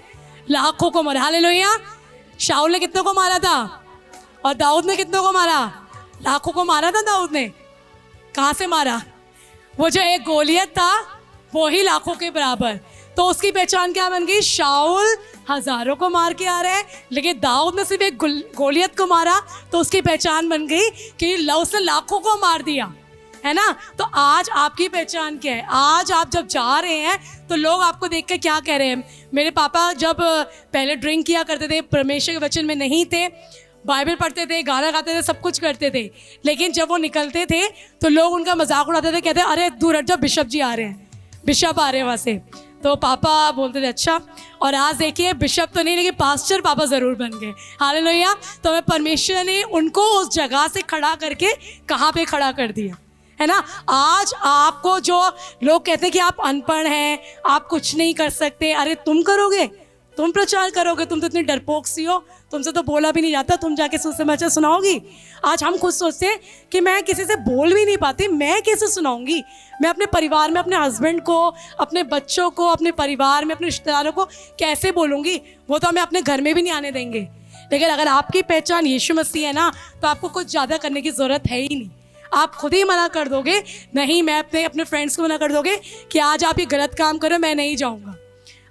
लाखों को मारा। हालेलुया। शाऊल ने कितनों को मारा था और दाऊद ने कितनों को मारा? लाखों को मारा था दाऊद ने। कहाँ से मारा? वो जो एक गोलियत था वो ही लाखों के बराबर। तो उसकी पहचान क्या बन गई? शाऊल हज़ारों को मार के आ रहा है, लेकिन दाऊद ने सिर्फ एक गोलियत को मारा, तो उसकी पहचान बन गई कि उसने लाखों को मार दिया, है ना। तो आज आपकी पहचान क्या है? आज आप जब जा रहे हैं तो लोग आपको देख कर क्या कह रहे हैं? मेरे पापा जब पहले ड्रिंक किया करते थे, परमेश्वर के वचन में नहीं थे, बाइबल पढ़ते थे, गाना गाते थे, सब कुछ करते थे, लेकिन जब वो निकलते थे तो लोग उनका मजाक उड़ाते थे, कहते अरे दूर हट जा, बिशप जी आ रहे हैं, बिशप आ रहे हैं वहाँ से। तो पापा बोलते थे अच्छा, और आज देखिए बिशप तो नहीं लेकिन पास्टर पापा ज़रूर बन गए। हालेलुया। तो हमें परमेश्वर ने उनको उस जगह से खड़ा करके कहाँ पे खड़ा कर दिया, है ना। आज आपको जो लोग कहते हैं कि आप अनपढ़ हैं, आप कुछ नहीं कर सकते, अरे तुम करोगे, तुम प्रचार करोगे, तुम तो इतनी डरपोक सी हो, तुमसे तो बोला भी नहीं जाता, तुम जाके सुसमाचार सुनाओगी। आज हम खुद सोचते हैं कि मैं किसी से बोल भी नहीं पाती, मैं कैसे सुनाऊंगी? मैं अपने परिवार में अपने हस्बैंड को, अपने बच्चों को, अपने परिवार में अपने रिश्तेदारों को कैसे बोलूँगी? वो तो हमें अपने घर में भी नहीं आने देंगे। लेकिन अगर आपकी पहचान यीशु मसीह है ना, तो आपको कुछ ज़्यादा करने की ज़रूरत है ही नहीं। आप खुद ही मना कर दोगे, नहीं, मैं अपने फ्रेंड्स को मना कर दोगे कि आज आप ये गलत काम करो, मैं नहीं जाऊँगा।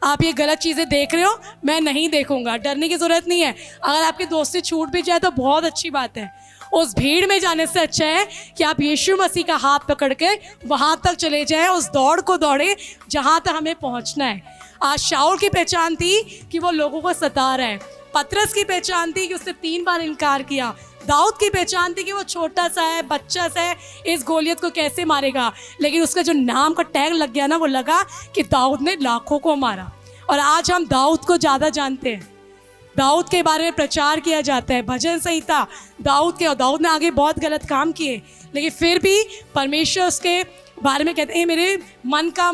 आप ये गलत चीज़ें देख रहे हो, मैं नहीं देखूंगा। डरने की ज़रूरत नहीं है। अगर आपकी दोस्ती छूट भी जाए तो बहुत अच्छी बात है। उस भीड़ में जाने से अच्छा है कि आप यीशु मसीह का हाथ पकड़ के वहाँ तक चले जाएं, उस दौड़ को दौड़े जहाँ तक हमें पहुँचना है। आज शाऊल की पहचान थी कि वो लोगों को सता रहा है। पतरस की पहचान थी कि उसने 3 बार इनकार किया। दाऊद की पहचान थी कि वो छोटा सा है, बच्चा सा है, इस गोलियत को कैसे मारेगा। लेकिन उसका जो नाम का टैग लग गया ना, वो लगा कि दाऊद ने लाखों को मारा। और आज हम दाऊद को ज़्यादा जानते हैं, दाऊद के बारे में प्रचार किया जाता है, भजन संहिता दाऊद के, और दाऊद ने आगे बहुत गलत काम किए, लेकिन फिर भी परमेश्वर उसके बारे में कहते हैं मेरे मन का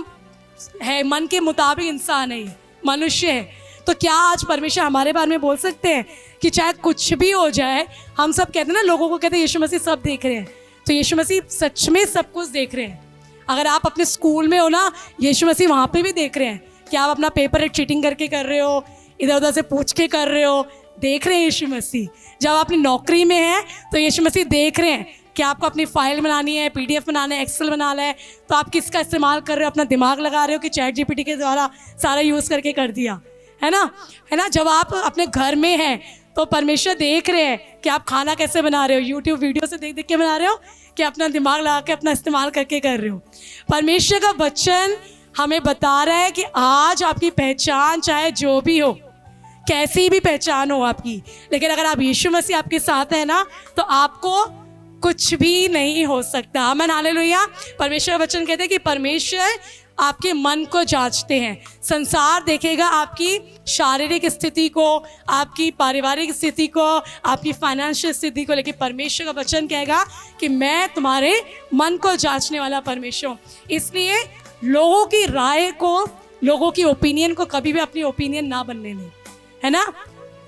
है, मन के मुताबिक इंसान है, मनुष्य है। तो क्या आज परमेश्वर हमारे बारे में बोल सकते हैं कि चाहे कुछ भी हो जाए, हम सब कहते हैं ना, लोगों को कहते हैं यीशु मसीह सब देख रहे हैं, तो यीशु मसीह सच में सब कुछ देख रहे हैं। अगर आप अपने स्कूल में हो ना, यीशु मसीह वहाँ पे भी देख रहे हैं कि आप अपना पेपर चीटिंग करके कर रहे हो, इधर उधर से पूछ के कर रहे हो, देख रहे हैं यीशु मसीह। जब आप अपनी नौकरी में हैं तो यीशु मसीह देख रहे हैं कि आपको अपनी फाइल बनानी है, PDF बनाना है, एक्सेल बनाना है, तो आप किसका इस्तेमाल कर रहे हो, अपना दिमाग लगा रहे हो कि चैट GPT के द्वारा सारा यूज़ करके कर दिया, है ना। जब आप अपने घर में हैं तो परमेश्वर देख रहे हैं कि आप खाना कैसे बना रहे हो, यूट्यूब वीडियो से देख देख के बना रहे हो कि अपना दिमाग लगा के अपना इस्तेमाल करके कर रहे हो। परमेश्वर का वचन हमें बता रहा है कि आज आपकी पहचान चाहे जो भी हो, कैसी भी पहचान हो आपकी, लेकिन अगर आप यीशु मसीह आपके साथ है ना, तो आपको कुछ भी नहीं हो सकता। आमीन, हालेलुया। परमेश्वर का वचन कहते हैं कि परमेश्वर आपके मन को जांचते हैं। संसार देखेगा आपकी शारीरिक स्थिति को, आपकी पारिवारिक स्थिति को, आपकी फाइनेंशियल स्थिति को, लेकिन परमेश्वर का वचन कहेगा कि मैं तुम्हारे मन को जांचने वाला परमेश्वर हूँ। इसलिए लोगों की राय को, लोगों की ओपिनियन को कभी भी अपनी ओपिनियन ना बनने दें, है ना।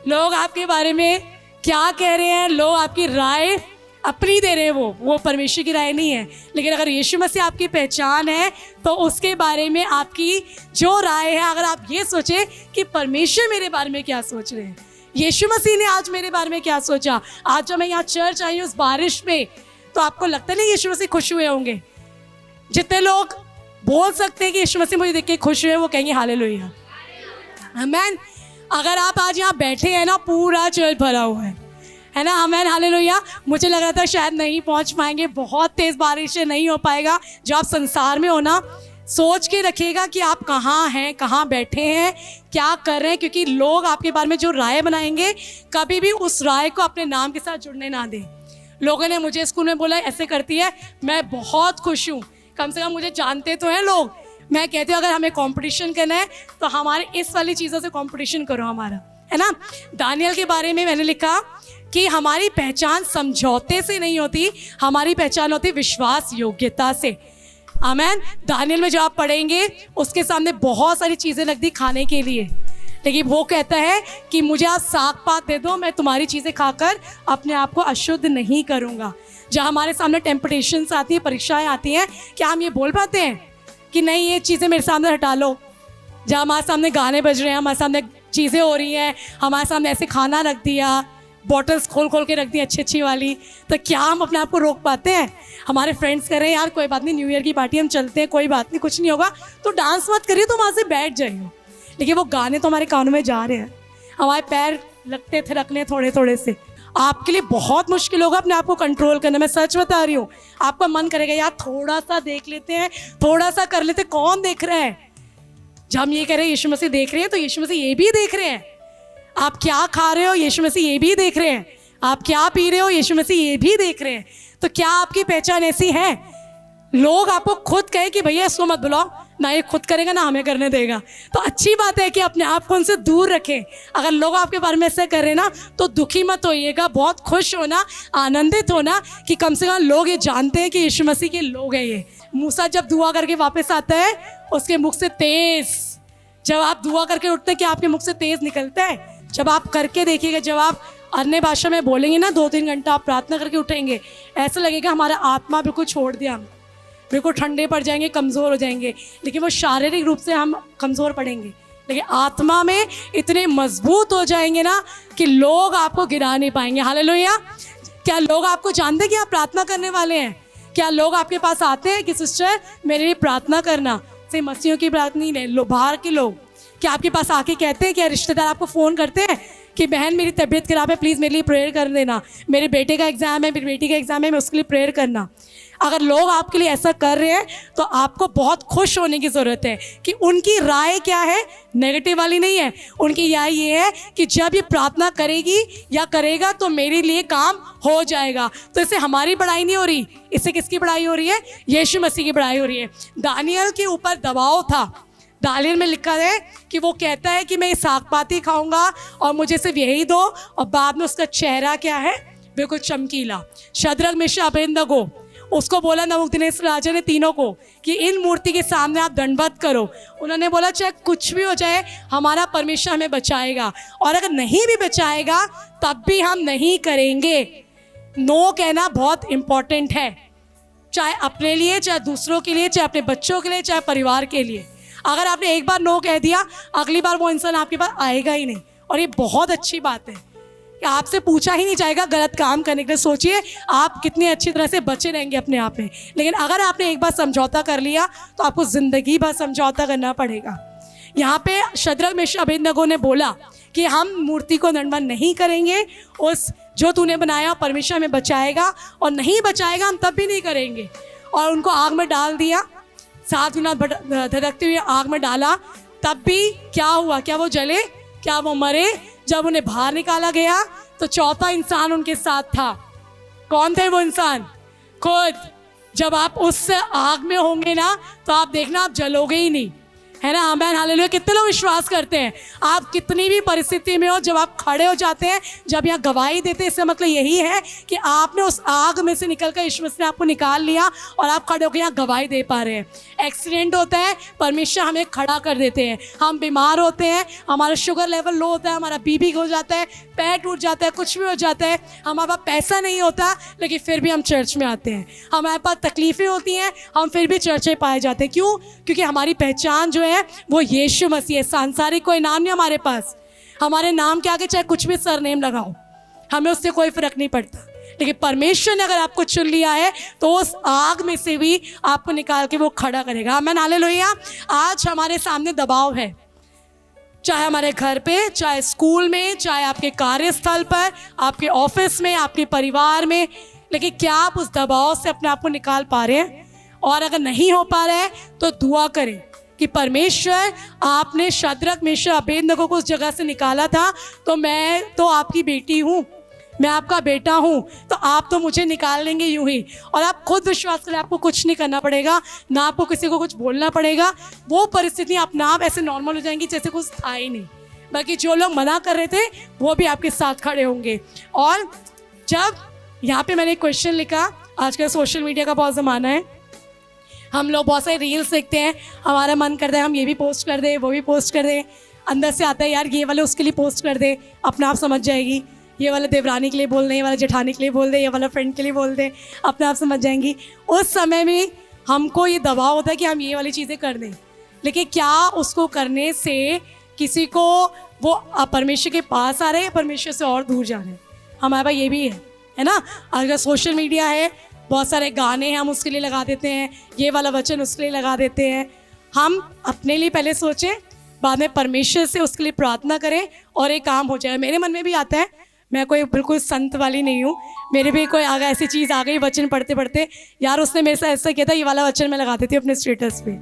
लोग आपके बारे में क्या कह रहे हैं, लोग आपकी राय अपनी दे रहे हैं, वो परमेश्वर की राय नहीं है। लेकिन अगर यीशु मसीह आपकी पहचान है तो उसके बारे में आपकी जो राय है, अगर आप ये सोचे कि परमेश्वर मेरे बारे में क्या सोच रहे हैं, यीशु मसीह ने आज मेरे बारे में क्या सोचा। आज जब मैं यहाँ चर्च आई हूँ उस बारिश में, तो आपको लगता नहीं यीशु मसीह खुश हुए होंगे? जितने लोग बोल सकते हैं कि यीशु मसीह मुझे देख के खुश हुए, वो कहेंगे हालेलुया, आमीन। अगर आप आज यहाँ बैठे हैं ना, पूरा चर्च भरा हुआ है ना, आमीन, हालेलुया। मुझे लग रहा था शायद नहीं पहुँच पाएंगे, बहुत तेज़ बारिश है, नहीं हो पाएगा। जो आप संसार में हो ना, सोच के रखिएगा कि आप कहाँ हैं, कहाँ बैठे हैं, क्या कर रहे हैं, क्योंकि लोग आपके बारे में जो राय बनाएंगे, कभी भी उस राय को अपने नाम के साथ जुड़ने ना दें। लोगों ने मुझे स्कूल में बोला ऐसे करती है, मैं बहुत खुश हूँ, कम से कम मुझे जानते तो हैं लोग। मैं कहती हूँ अगर हमें कंपटीशन करना है तो हमारे इस वाली चीज़ों से कंपटीशन करो हमारा, है ना। दानियल के बारे में मैंने लिखा कि हमारी पहचान समझौते से नहीं होती, हमारी पहचान होती विश्वास योग्यता से, आमीन। दानियल में जो आप पढ़ेंगे, उसके सामने बहुत सारी चीज़ें रख दी खाने के लिए, लेकिन वो कहता है कि मुझे आप साग पात दे दो, मैं तुम्हारी चीज़ें खाकर अपने आप को अशुद्ध नहीं करूँगा। जब हमारे सामने टेम्पटेशंस आती है, परीक्षाएं आती हैं, क्या हम ये बोल पाते हैं कि नहीं ये चीज़ें मेरे सामने हटा लो? जब हमारे सामने गाने बज रहे हैं, हमारे सामने चीज़ें हो रही हैं, हमारे सामने ऐसे खाना रख दिया, बॉटल्स खोल खोल के रख दी अच्छी अच्छी वाली, तो क्या हम अपने आप को रोक पाते हैं? हमारे फ्रेंड्स कह रहे हैं यार कोई बात नहीं, न्यू ईयर की पार्टी हम चलते हैं, कोई बात नहीं, कुछ नहीं होगा, तो डांस मत करिए, तो वहाँ से बैठ जाइए। लेकिन वो गाने तो हमारे कानों में जा रहे हैं, हमारे पैर लगते थे रखने थोड़े थोड़े से। आपके लिए बहुत मुश्किल होगा अपने आप को कंट्रोल करना, मैं सच बता रही हूँ। आपका मन करेगा यार थोड़ा सा देख लेते हैं, थोड़ा सा कर लेते, कौन देख रहा है? जब हम ये कह रहे हैं यीशु मसीह देख रहे हैं, तो यीशु मसीह ये भी देख रहे हैं। आप क्या खा रहे हो, यीशु मसीह ये भी देख रहे हैं। आप क्या पी रहे हो, यीशु मसीह ये भी देख रहे हैं। तो क्या आपकी पहचान ऐसी है? लोग आपको खुद कहे कि भैया इसको मत बुलाओ, ना ये खुद करेगा ना हमें करने देगा, तो अच्छी बात है कि अपने आप को उनसे दूर रखें। अगर लोग आपके बारे में ऐसे कर रहे हैं ना, तो दुखी मत होइएगा, बहुत खुश होना, आनंदित होना कि कम से कम लोग ये जानते हैं कि यीशु मसीह के लोग हैं ये। मूसा जब दुआ करके वापस आता है, उसके मुख से तेज, जब आप दुआ करके उठते हैं कि आपके मुख से तेज निकलता है? जब आप करके देखिएगा, जब आप अन्य भाषा में बोलेंगे ना 2-3 घंटा आप प्रार्थना करके उठेंगे, ऐसा लगेगा हमारा आत्मा बिल्कुल छोड़ दिया, हम बिल्कुल ठंडे पड़ जाएंगे, कमज़ोर हो जाएंगे। लेकिन वो शारीरिक रूप से हम कमज़ोर पड़ेंगे, लेकिन आत्मा में इतने मजबूत हो जाएंगे ना कि लोग आपको गिरा नहीं पाएंगे। हालेलुया। क्या लोग आपको जानते हैं कि आप प्रार्थना करने वाले हैं? क्या लोग आपके पास आते हैं कि सिस्टर मेरे लिए प्रार्थना करना? सिर्फ मसीहों की प्रार्थना नहीं, बाहर के लोग क्या आपके पास आके कहते हैं? क्या रिश्तेदार आपको फ़ोन करते हैं कि बहन मेरी तबीयत खराब है, प्लीज़ मेरे लिए प्रेयर कर देना, मेरे बेटे का एग्ज़ाम है, मेरी बेटी का एग्ज़ाम है, मैं उसके लिए प्रेयर करना? अगर लोग आपके लिए ऐसा कर रहे हैं तो आपको बहुत खुश होने की ज़रूरत है कि उनकी राय क्या है, नेगेटिव वाली नहीं है। उनकी राय ये है कि जब ये प्रार्थना करेगी या करेगा तो मेरे लिए काम हो जाएगा। तो इससे हमारी बड़ाई नहीं हो रही, इससे किसकी बड़ाई हो रही है? यीशु मसीह की बड़ाई हो रही है। दानियल के ऊपर दबाव था। दानियल में लिखा है कि वो कहता है कि मैं साग पात ही खाऊंगा और मुझे सिर्फ यही दो, और बाद में उसका चेहरा क्या है? बिल्कुल चमकीला। शद्रक, मेशक, अबेदनगो, उसको बोला नबूकदनेस्सर राजा ने तीनों को कि इन मूर्ति के सामने आप दंडवत करो। उन्होंने बोला चाहे कुछ भी हो जाए हमारा परमेश्वर हमें बचाएगा, और अगर नहीं भी बचाएगा तब भी हम नहीं करेंगे। नो कहना बहुत इम्पॉर्टेंट है, चाहे अपने लिए, चाहे दूसरों के लिए, चाहे अपने बच्चों के लिए, चाहे परिवार के लिए। अगर आपने एक बार नो कह दिया अगली बार वो इंसान आपके पास आएगा ही नहीं। और ये बहुत अच्छी बात है कि आपसे पूछा ही नहीं जाएगा गलत काम करने के लिए। सोचिए आप कितनी अच्छी तरह से बचे रहेंगे अपने आप में। लेकिन अगर आपने एक बार समझौता कर लिया तो आपको ज़िंदगी भर समझौता करना पड़ेगा। यहाँ पे शद्रक मेशक अबेदनगो ने बोला कि हम मूर्ति को दंडवत नहीं करेंगे, उस जो तूने बनाया परमेश्वर हमें बचाएगा, और नहीं बचाएगा हम तब भी नहीं करेंगे। और उनको आग में डाल दिया, 7 गुना धधकती हुई आग में डाला, तब भी क्या हुआ? क्या वो जले? क्या वो मरे? जब उन्हें बाहर निकाला गया तो चौथा इंसान उनके साथ था। कौन थे वो इंसान? खुद। जब आप उस आग में होंगे ना तो आप देखना आप जलोगे ही नहीं, है ना। आमीन, हालेलुया। कितने लोग विश्वास करते हैं आप कितनी भी परिस्थिति में हो, जब आप खड़े हो जाते हैं, जब यहाँ गवाही देते हैं, इसका मतलब यही है कि आपने उस आग में से निकलकर यीशु मसीह ने आपको निकाल लिया और आप खड़े होकर यहाँ गवाही दे पा रहे हैं। एक्सीडेंट होता है, परमेश्वर हमें खड़ा कर देते हैं। हम बीमार होते हैं, हमारा शुगर लेवल लो होता है, हमारा बीपी हो जाता है, पैर टूट जाता है, कुछ भी हो जाता है, हमारे पास पैसा नहीं होता लेकिन फिर भी हम चर्च में आते हैं। हमारे पास तकलीफ़ें होती हैं, हम फिर भी चर्च में पाए जाते हैं। क्यों? क्योंकि हमारी पहचान जो है वो यीशु मसीह है। सांसारिक कोई नाम नहीं हमारे पास। हमारे नाम के आगे चाहे कुछ भी सरनेम लगाओ, हमें उससे कोई फर्क नहीं पड़ता। लेकिन परमेश्वर ने अगर आपको चुन लिया है तो उस आग में से भी आपको निकाल के वो खड़ा करेगा। आमीन, हालेलुया। आज हमारे सामने दबाव है, चाहे हमारे घर पे, चाहे स्कूल में, चाहे आपके कार्यस्थल पर, आपके ऑफिस में, आपके परिवार में। लेकिन क्या आप उस दबाव से अपने आप को निकाल पा रहे हैं? और अगर नहीं हो पा रहा है तो दुआ करें कि परमेश्वर, आपने शद्रक मेशक अबेदनगो को उस जगह से निकाला था, तो मैं तो आपकी बेटी हूँ, मैं आपका बेटा हूँ, तो आप तो मुझे निकाल लेंगे यूं ही। और आप खुद विश्वास करें, आपको कुछ नहीं करना पड़ेगा, ना आपको किसी को कुछ बोलना पड़ेगा। वो परिस्थितियाँ अपने आप ऐसे नॉर्मल हो जाएंगी जैसे कुछ था ही नहीं। बल्कि जो लोग मना कर रहे थे वो भी आपके साथ खड़े होंगे। और जब यहाँ पे मैंने एक क्वेश्चन लिखा, आजकल सोशल मीडिया का बहुत ज़माना है, हम लोग बहुत सारे रील्स देखते हैं, हमारा मन करता है हम ये भी पोस्ट कर दें, वो भी पोस्ट कर दें। अंदर से आता है यार ये वाले उसके लिए पोस्ट कर दे, अपने आप समझ जाएगी। ये वाला देवरानी के लिए बोल दें, ये वाला जेठानी के लिए बोल दें, ये वाला फ्रेंड के लिए बोल दें, अपने आप समझ जाएंगी। उस समय में हमको ये दबाव होता है कि हम ये वाली चीज़ें कर दें। लेकिन क्या उसको करने से किसी को वो परमेश्वर के पास आ रहे हैं, परमेश्वर से और दूर जा रहे हैं? हमारे पास ये भी है ना। अगर सोशल मीडिया है, बहुत सारे गाने हैं, हम उसके लिए लगा देते हैं, ये वाला वचन उसके लिए लगा देते हैं। हम अपने लिए पहले सोचें, बाद में परमेश्वर से उसके लिए प्रार्थना करें और एक काम हो जाए। मेरे मन में भी आता है, मैं कोई बिल्कुल संत वाली नहीं हूँ, मेरे भी कोई आगे ऐसी चीज़ आ गई वचन पढ़ते पढ़ते, यार उसने मेरे साथ ऐसा किया था, ये वाला वचन मैं लगा देती हूँ अपने स्टेटस पे।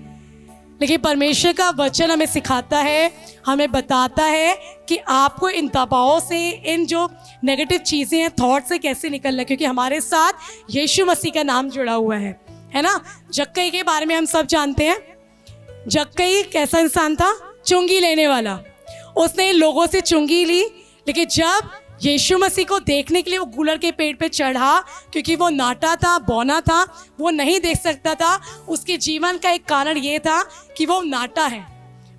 लेकिन परमेश्वर का वचन हमें सिखाता है, हमें बताता है कि आपको इन दबावों से, इन जो नेगेटिव चीज़ें हैं, थॉट से कैसे निकलना है। क्योंकि हमारे साथ यीशु मसीह का नाम जुड़ा हुआ है ना। जक्कई के बारे में हम सब जानते हैं। जक्कई कैसा इंसान था? चुंगी लेने वाला। उसने लोगों से चुंगी ली, लेकिन जब यीशु मसीह को देखने के लिए वो गूलर के पेड़ पे चढ़ा, क्योंकि वो नाटा था, बौना था, वो नहीं देख सकता था। उसके जीवन का एक कारण ये था कि वो नाटा है,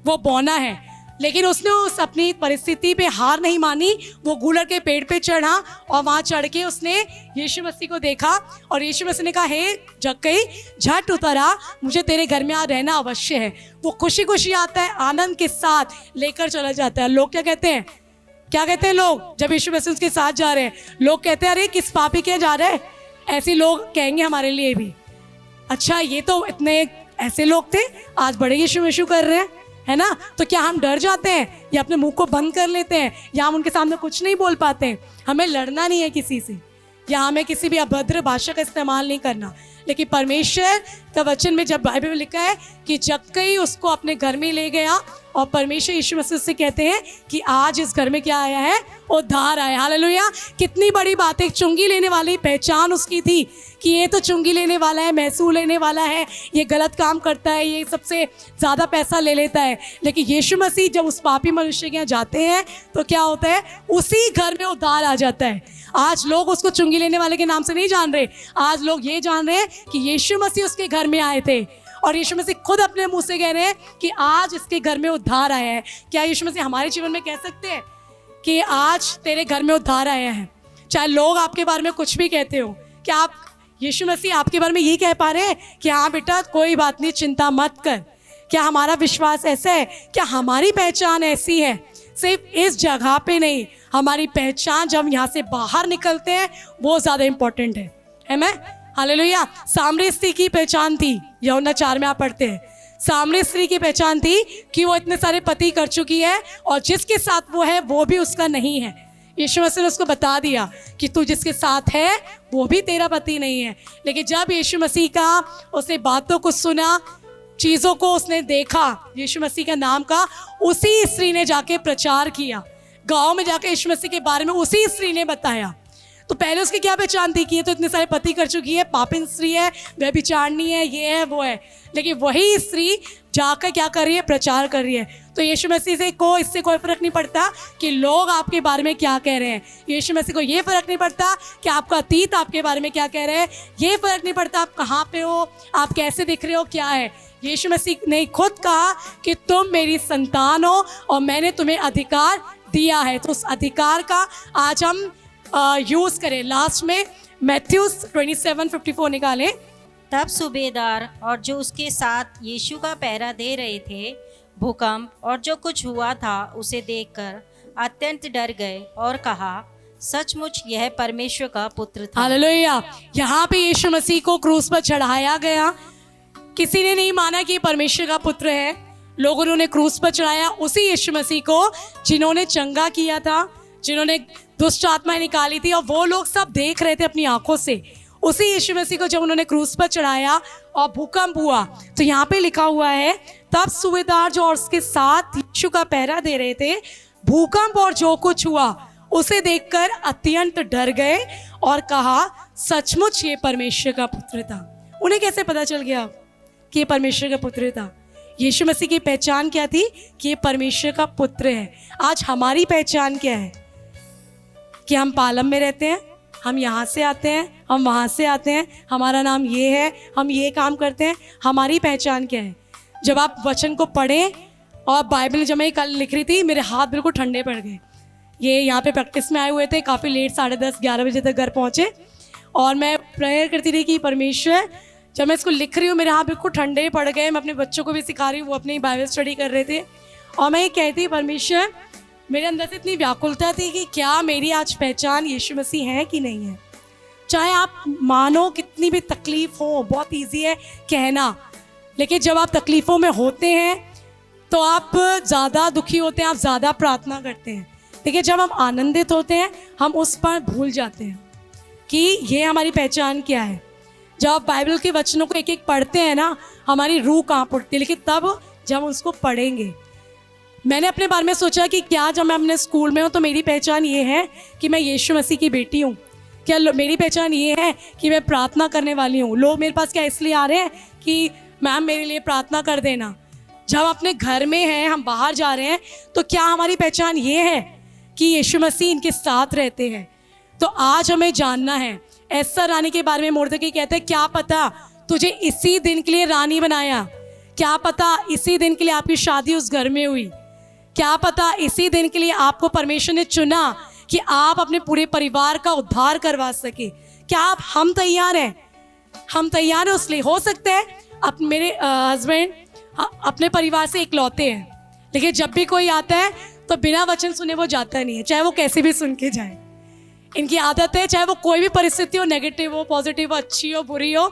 वो बौना है। लेकिन उसने उस अपनी परिस्थिति पे हार नहीं मानी, वो गूलर के पेड़ पे चढ़ा और वहाँ चढ़ के उसने यीशु मसीह को देखा और यीशु मसीह ने कहा, हे जक्कई, झट उतरा, मुझे तेरे घर में रहना अवश्य है। वो खुशी खुशी आता है, आनंद के साथ लेकर चला जाता है। लोग क्या कहते हैं? क्या कहते हैं लोग जब यीशु मसीह उसके साथ जा रहे हैं? लोग कहते हैं अरे किस पापी के जा रहे हैं। ऐसे लोग कहेंगे हमारे लिए भी, अच्छा ये तो इतने ऐसे लोग थे, आज बड़े यीशु यीशु कर रहे हैं, है ना। तो क्या हम डर जाते हैं या अपने मुंह को बंद कर लेते हैं या हम उनके सामने कुछ नहीं बोल पाते हैं? हमें लड़ना नहीं है किसी से, या हमें किसी भी अभद्र भाषा का इस्तेमाल नहीं करना। लेकिन परमेश्वर का वचन में जब बाइबल में लिखा है कि कि जक्कई ही उसको अपने घर में ले गया और परमेश्वर यीशु मसीह से कहते हैं कि आज इस घर में क्या आया है, उद्धार आया। हालेलुया। कितनी बड़ी बात है। एक चुंगी लेने वाली पहचान उसकी थी कि ये तो चुंगी लेने वाला है, महसूल लेने वाला है, ये गलत काम करता है, ये सबसे ज़्यादा पैसा ले लेता है। लेकिन यीशु मसीह जब उस पापी मनुष्य के यहाँ जाते हैं तो क्या होता है, उसी घर में उद्धार आ जाता है। आज लोग उसको चुंगी लेने वाले के नाम से नहीं जान रहे, आज लोग ये जान रहे हैं कि यीशु मसीह उसके घर में आए थे और यीशु मसीह खुद अपने मुंह से कह रहे हैं कि आज इसके घर में उद्धार आया है। क्या यीशु मसीह हमारे जीवन में कह सकते हैं कि आज तेरे घर में उद्धार आया है? चाहे लोग आपके बारे में कुछ भी कहते हो, क्या आप यीशु मसीह आपके बारे में यही कह पा रहे हैं कि हाँ बेटा कोई बात नहीं, चिंता मत कर? क्या हमारा विश्वास ऐसा है? क्या हमारी पहचान ऐसी है? सिर्फ इस जगह पे नहीं, हमारी पहचान जब यहाँ से बाहर निकलते हैं वो ज़्यादा इम्पोर्टेंट है मैं? हालेलुया। सामरी स्त्री की पहचान थी, यूहन्ना 4 में आप पढ़ते हैं, सामरी स्त्री की पहचान थी कि वो इतने सारे पति कर चुकी है और जिसके साथ वो है वो भी उसका नहीं है। यीशु मसीह ने उसको बता दिया कि तू जिसके साथ है वो भी तेरा पति नहीं है। लेकिन जब यीशु मसीह का उसने बातों को सुना, चीज़ों को उसने देखा, यीशु मसीह का नाम का, उसी स्त्री ने जाके प्रचार किया, गांव में जाके यीशु मसीह के बारे में उसी स्त्री ने बताया। तो पहले उसकी क्या पहचान थी कि ये तो इतने सारे पति कर चुकी है, पापिन स्त्री है, व्यभिचारिणी है, ये है वो है। लेकिन वही स्त्री जाकर क्या कर रही है, प्रचार कर रही है। तो यीशु मसीह से इससे कोई फर्क नहीं पड़ता कि लोग आपके बारे में क्या कह रहे हैं। यीशु मसीह को ये फर्क नहीं पड़ता कि आपका अतीत आपके बारे में क्या कह रहे हैं, ये फर्क नहीं पड़ता आप कहाँ पे हो, आप कैसे दिख रहे हो, क्या है। यीशु मसीह ने खुद कहा कि तुम मेरी संतान हो और मैंने तुम्हें अधिकार दिया है। तो उस अधिकार का आज हम यूज़ करें। लास्ट में मैथ्यूज 27:54 निकालें। तब सूबेदार और जो उसके साथ यीशु का पहरा दे रहे थे भूकंप और जो कुछ हुआ था उसे देखकर अत्यंत डर गए और कहा, सचमुच यह परमेश्वर का पुत्र था। हालेलुया। यहाँ पे यीशु मसीह को क्रूस पर चढ़ाया गया। किसी ने नहीं माना कि परमेश्वर का पुत्र है, लोगों ने उन्हें क्रूस पर चढ़ाया। उसी यीशु मसीह को जिन्होंने चंगा किया था, जिन्होंने दुष्ट आत्माएं निकाली थी और वो लोग सब देख रहे थे अपनी आंखों से, उसी यीशु मसीह को जब उन्होंने क्रूस पर चढ़ाया और भूकंप हुआ तो यहाँ पे लिखा हुआ है, तब सूबेदार जो और उसके साथ यीशु का पहरा दे रहे थे, भूकंप और जो कुछ हुआ उसे देखकर अत्यंत डर गए और कहा, सचमुच ये परमेश्वर का पुत्र था। उन्हें कैसे पता चल गया कि ये परमेश्वर का पुत्र था? यीशु मसीह की पहचान क्या थी कि ये परमेश्वर का पुत्र है। आज हमारी पहचान क्या है कि हम पालम में रहते हैं, हम यहाँ से आते हैं, हम वहाँ से आते हैं, हमारा नाम ये है, हम ये काम करते हैं। हमारी पहचान क्या है? जब आप वचन को पढ़ें, और बाइबल जब मैं कल लिख रही थी मेरे हाथ बिल्कुल ठंडे पड़ गए। ये यहाँ पे प्रैक्टिस में आए हुए थे, काफ़ी लेट 10:30-11 बजे तक घर पहुँचे और मैं प्रेयर करती रही कि परमेश्वर, जब मैं इसको लिख रही हूँ मेरे हाथ बिल्कुल ठंडे पड़ गए। मैं अपने बच्चों को भी सिखा रही हूँ, वो अपनी बाइबल स्टडी कर रहे थे और मैं ये कहती, परमेश्वर मेरे अंदर से इतनी व्याकुलता थी कि क्या मेरी आज पहचान यीशु मसीह है कि नहीं है। चाहे आप मानो कितनी भी तकलीफ हो, बहुत इजी है कहना, लेकिन जब आप तकलीफ़ों में होते हैं तो आप ज़्यादा दुखी होते हैं, आप ज़्यादा प्रार्थना करते हैं। लेकिन जब हम आनंदित होते हैं हम उस पर भूल जाते हैं कि ये हमारी पहचान क्या है। जब आप बाइबल के वचनों को एक एक पढ़ते हैं ना, हमारी रूह कांप उठती है। लेकिन तब जब हम उसको पढ़ेंगे, मैंने अपने बारे में सोचा कि क्या जब मैं अपने स्कूल में हूँ तो मेरी पहचान ये है कि मैं यीशु मसीह की बेटी हूँ? क्या मेरी पहचान ये है कि मैं प्रार्थना करने वाली हूँ? लोग मेरे पास क्या इसलिए आ रहे हैं कि मैम मेरे लिए प्रार्थना कर देना? जब हम अपने घर में हैं, हम बाहर जा रहे हैं, तो क्या हमारी पहचान ये है कि यीशु मसीह इनके साथ रहते हैं? तो आज हमें जानना है। एस्तर रानी के बारे में मोर्दकी कहते हैं, क्या पता तुझे इसी दिन के लिए रानी बनाया, क्या पता इसी दिन के लिए आपकी शादी उस घर में हुई, क्या पता इसी दिन के लिए आपको परमेश्वर ने चुना कि आप अपने पूरे परिवार का उद्धार करवा सके। क्या हम तैयार हैं? हम तैयार हैं उसलिए। हो सकता है अब मेरे हस्बैंड अपने परिवार से इकलौते हैं, लेकिन जब भी कोई आता है तो बिना वचन सुने वो जाता नहीं है, चाहे वो कैसे भी सुन के जाए। इनकी आदत है, चाहे वो कोई भी परिस्थिति हो, नेगेटिव हो, पॉजिटिव हो, अच्छी हो, बुरी हो,